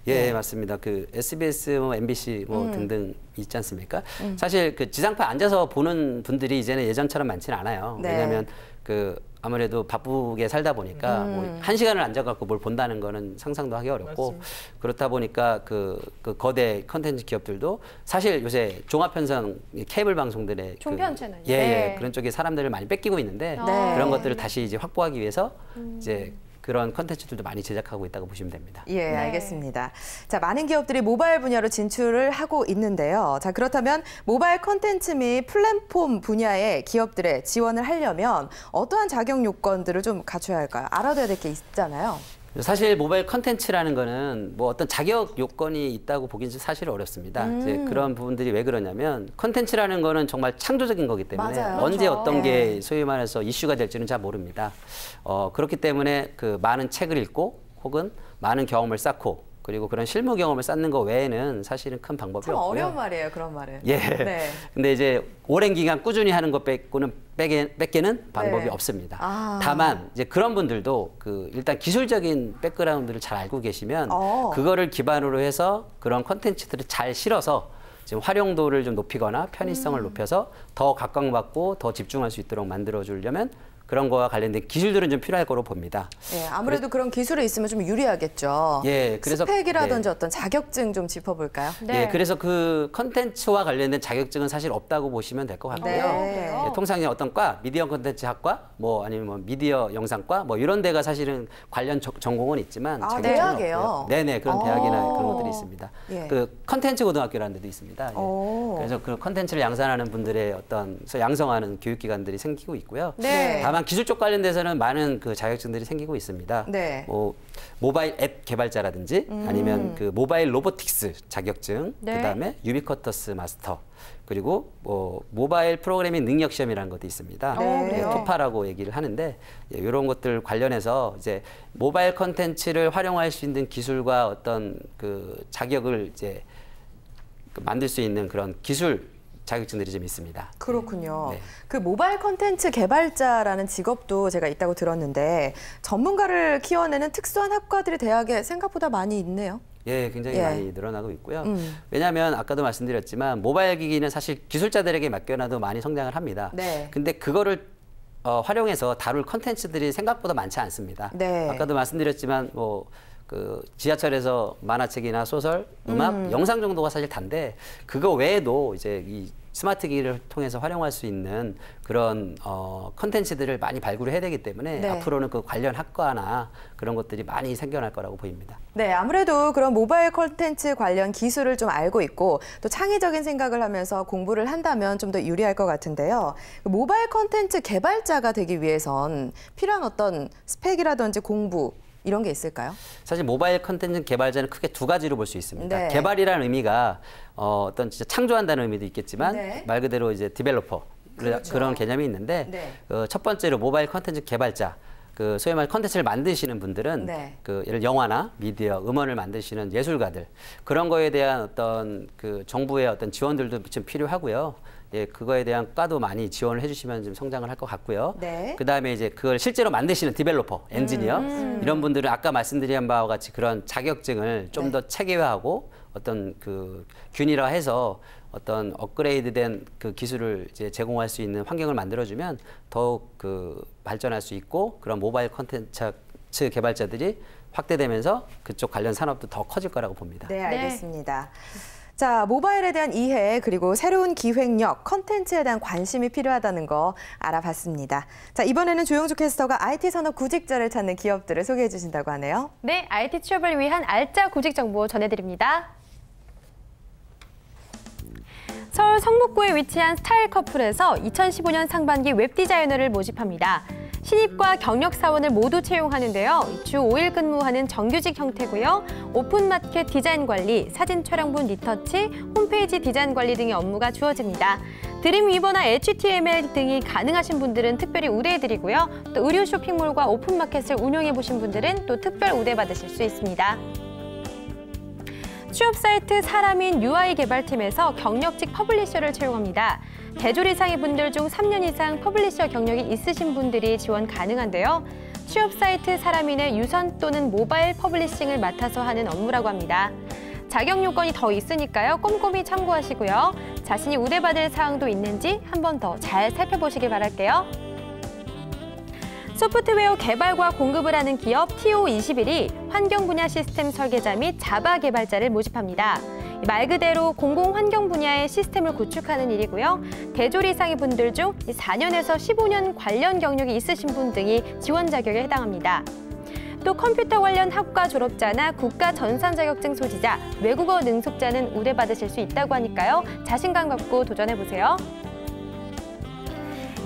예, 맞습니다. 그 SBS, 뭐 MBC 뭐 등등 있지 않습니까? 사실 그 지상파 앉아서 보는 분들이 이제는 예전처럼 많지는 않아요. 네. 왜냐하면 그 아무래도 바쁘게 살다 보니까 뭐 1시간을 앉아갖고 뭘 본다는 거는 상상도 하기 어렵고 맞습니다. 그렇다 보니까 그 거대 컨텐츠 기업들도 사실 요새 종합편성 케이블 방송들의 종편 채널. 예, 네. 그런 쪽에 사람들을 많이 뺏기고 있는데 네. 그런 것들을 다시 이제 확보하기 위해서 이제 그런 컨텐츠들도 많이 제작하고 있다고 보시면 됩니다. 예, 알겠습니다. 자, 많은 기업들이 모바일 분야로 진출을 하고 있는데요. 자, 그렇다면 모바일 콘텐츠 및 플랫폼 분야의 기업들에 지원을 하려면 어떠한 자격 요건들을 좀 갖춰야 할까요? 알아둬야 될 게 있잖아요. 사실 모바일 컨텐츠라는 거는 뭐 어떤 자격 요건이 있다고 보기는 사실 어렵습니다. 이제 그런 부분들이 왜 그러냐면 컨텐츠라는 거는 정말 창조적인 거기 때문에 맞아요. 언제 그렇죠. 어떤 게 소위 말해서 이슈가 될지는 잘 모릅니다. 그렇기 때문에 그 많은 책을 읽고 혹은 많은 경험을 쌓고 그리고 그런 실무 경험을 쌓는 거 외에는 사실은 큰 방법이 참 없고요. 어려운 말이에요, 그런 말은. 예. 네. 근데 이제 오랜 기간 꾸준히 하는 것 빼고는 뺏기는 방법이 네. 없습니다. 아. 다만 이제 그런 분들도 그 일단 기술적인 백그라운드를 잘 알고 계시면 그거를 기반으로 해서 그런 콘텐츠들을 잘 실어서 지금 활용도를 좀 높이거나 편의성을 높여서 더 각광받고 더 집중할 수 있도록 만들어 주려면 그런 거와 관련된 기술들은 좀 필요할 거로 봅니다. 예, 아무래도 그런 기술이 있으면 좀 유리하겠죠. 예, 그래서 스펙이라든지 네. 어떤 자격증 좀 짚어볼까요? 네. 예, 그래서 그 컨텐츠와 관련된 자격증은 사실 없다고 보시면 될 것 같고요. 네. 예, 통상 어떤 과, 미디어 컨텐츠 학과, 뭐 아니면 뭐 미디어 영상과, 뭐 이런 데가 사실은 관련 전공은 있지만 아, 자격증은 대학이에요? 없고요. 네네, 그런 대학이나 그런 것들이 있습니다. 예. 그 컨텐츠 고등학교라는 데도 있습니다. 예. 그래서 그 컨텐츠를 양산하는 분들의 어떤 양성하는 교육기관들이 생기고 있고요. 네. 다만 기술 쪽 관련돼서는 많은 그 자격증들이 생기고 있습니다. 네. 뭐 모바일 앱 개발자라든지 아니면 그 모바일 로보틱스 자격증, 네. 그다음에 유비쿼터스 마스터, 그리고 뭐 모바일 프로그래밍 능력 시험이라는 것도 있습니다. 네, 그래요? 토파라고 얘기를 하는데 이런 것들 관련해서 이제 모바일 컨텐츠를 활용할 수 있는 기술과 어떤 그 자격을 이제 만들 수 있는 그런 기술 자격증들이 좀 있습니다. 그렇군요. 네. 그 모바일 콘텐츠 개발자라는 직업도 제가 있다고 들었는데 전문가를 키워내는 특수한 학과들이 대학에 생각보다 많이 있네요. 예, 굉장히 예. 많이 늘어나고 있고요. 왜냐하면 아까도 말씀드렸지만 모바일 기기는 사실 기술자들에게 맡겨놔도 많이 성장을 합니다. 네. 근데 그거를 활용해서 다룰 컨텐츠들이 생각보다 많지 않습니다. 네. 아까도 말씀드렸지만 뭐 그 지하철에서 만화책이나 소설, 음악, 영상 정도가 사실 단데 그거 외에도 이제 이 스마트 기기를 통해서 활용할 수 있는 그런 컨텐츠들을 많이 발굴을 해야 되기 때문에 네. 앞으로는 그 관련 학과나 그런 것들이 많이 생겨날 거라고 보입니다. 네, 아무래도 그런 모바일 콘텐츠 관련 기술을 좀 알고 있고 또 창의적인 생각을 하면서 공부를 한다면 좀 더 유리할 것 같은데요. 모바일 콘텐츠 개발자가 되기 위해선 필요한 어떤 스펙이라든지 공부 이런 게 있을까요? 사실 모바일 컨텐츠 개발자는 크게 두 가지로 볼 수 있습니다. 네. 개발이라는 의미가 어떤 진짜 창조한다는 의미도 있겠지만 네. 말 그대로 이제 디벨로퍼 그렇죠. 그런 개념이 있는데 네. 첫 번째로 모바일 컨텐츠 개발자 그 소위 말 컨텐츠를 만드시는 분들은 네. 그 예를 영화나 미디어, 음원을 만드시는 예술가들 그런 거에 대한 어떤 그 정부의 어떤 지원들도 좀 필요하고요. 예, 그거에 대한 과도 많이 지원을 해주시면 좀 성장을 할 것 같고요. 네. 그 다음에 이제 그걸 실제로 만드시는 디벨로퍼, 엔지니어 이런 분들은 아까 말씀드린 바와 같이 그런 자격증을 좀 더 체계화하고 어떤 그 균일화해서 어떤 업그레이드된 그 기술을 이제 제공할 수 있는 환경을 만들어주면 더욱 그 발전할 수 있고 그런 모바일 콘텐츠 개발자들이 확대되면서 그쪽 관련 산업도 더 커질 거라고 봅니다. 네, 알겠습니다. 자, 모바일에 대한 이해 그리고 새로운 기획력, 컨텐츠에 대한 관심이 필요하다는 거 알아봤습니다. 자, 이번에는 조영주 캐스터가 IT 산업 구직자를 찾는 기업들을 소개해 주신다고 하네요. 네, IT 취업을 위한 알짜 구직 정보 전해드립니다. 서울 성북구에 위치한 스타일 커플에서 2015년 상반기 웹디자이너를 모집합니다. 신입과 경력 사원을 모두 채용하는데요. 주 5일 근무하는 정규직 형태고요. 오픈마켓 디자인 관리, 사진 촬영본 리터치, 홈페이지 디자인 관리 등의 업무가 주어집니다. 드림위버나 HTML 등이 가능하신 분들은 특별히 우대해드리고요. 또 의류 쇼핑몰과 오픈마켓을 운영해보신 분들은 또 특별 우대 받으실 수 있습니다. 취업 사이트 사람인 UI 개발팀에서 경력직 퍼블리셔를 채용합니다. 대졸 이상의 분들 중 3년 이상 퍼블리셔 경력이 있으신 분들이 지원 가능한데요. 취업 사이트 사람인의 유선 또는 모바일 퍼블리싱을 맡아서 하는 업무라고 합니다. 자격 요건이 더 있으니까요. 꼼꼼히 참고하시고요. 자신이 우대받을 사항도 있는지 한 번 더 잘 살펴보시길 바랄게요. 소프트웨어 개발과 공급을 하는 기업 TO21이 환경 분야 시스템 설계자 및 자바 개발자를 모집합니다. 말 그대로 공공 환경 분야의 시스템을 구축하는 일이고요. 대졸 이상의 분들 중 4년에서 15년 관련 경력이 있으신 분 등이 지원 자격에 해당합니다. 또 컴퓨터 관련 학과 졸업자나 국가 전산 자격증 소지자, 외국어 능숙자는 우대받으실 수 있다고 하니까요. 자신감 갖고 도전해보세요.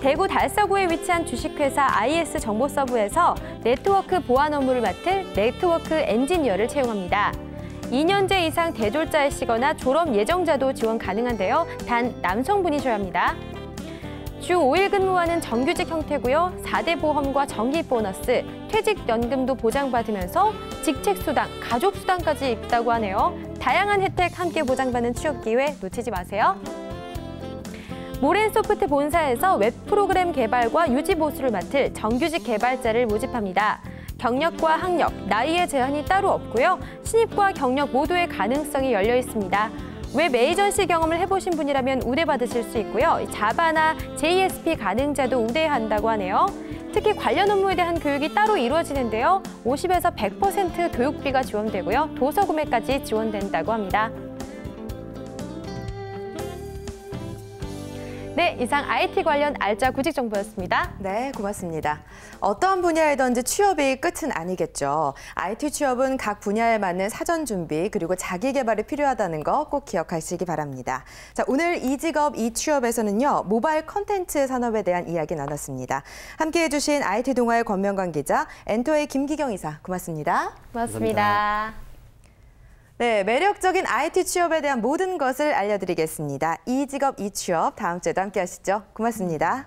대구 달서구에 위치한 주식회사 IS 정보서브에서 네트워크 보안 업무를 맡을 네트워크 엔지니어를 채용합니다. 2년제 이상 대졸자이시거나 졸업 예정자도 지원 가능한데요. 단 남성분이셔야 합니다. 주 5일 근무하는 정규직 형태고요. 4대 보험과 정기 보너스, 퇴직연금도 보장받으면서 직책수당, 가족수당까지 있다고 하네요. 다양한 혜택 함께 보장받는 취업 기회 놓치지 마세요. 모렌소프트 본사에서 웹 프로그램 개발과 유지 보수를 맡을 정규직 개발자를 모집합니다. 경력과 학력, 나이에 제한이 따로 없고요. 신입과 경력 모두의 가능성이 열려 있습니다. 웹 에이전시 경험을 해보신 분이라면 우대받으실 수 있고요. 자바나 JSP 가능자도 우대한다고 하네요. 특히 관련 업무에 대한 교육이 따로 이루어지는데요. 50에서 100% 교육비가 지원되고요. 도서 구매까지 지원된다고 합니다. 네, 이상 IT 관련 알짜 구직 정보였습니다. 네, 고맙습니다. 어떠한 분야이든지 취업이 끝은 아니겠죠. IT 취업은 각 분야에 맞는 사전 준비 그리고 자기 개발이 필요하다는 거 꼭 기억하시기 바랍니다. 자, 오늘 이 직업 이 취업에서는요. 모바일 컨텐츠 산업에 대한 이야기 나눴습니다. 함께해 주신 IT 동아의 권명관 기자, 엔터의 김기경 이사 고맙습니다. 고맙습니다. 감사합니다. 네, 매력적인 IT 취업에 대한 모든 것을 알려드리겠습니다. 이 직업 이 취업 다음 주에도 함께 하시죠. 고맙습니다.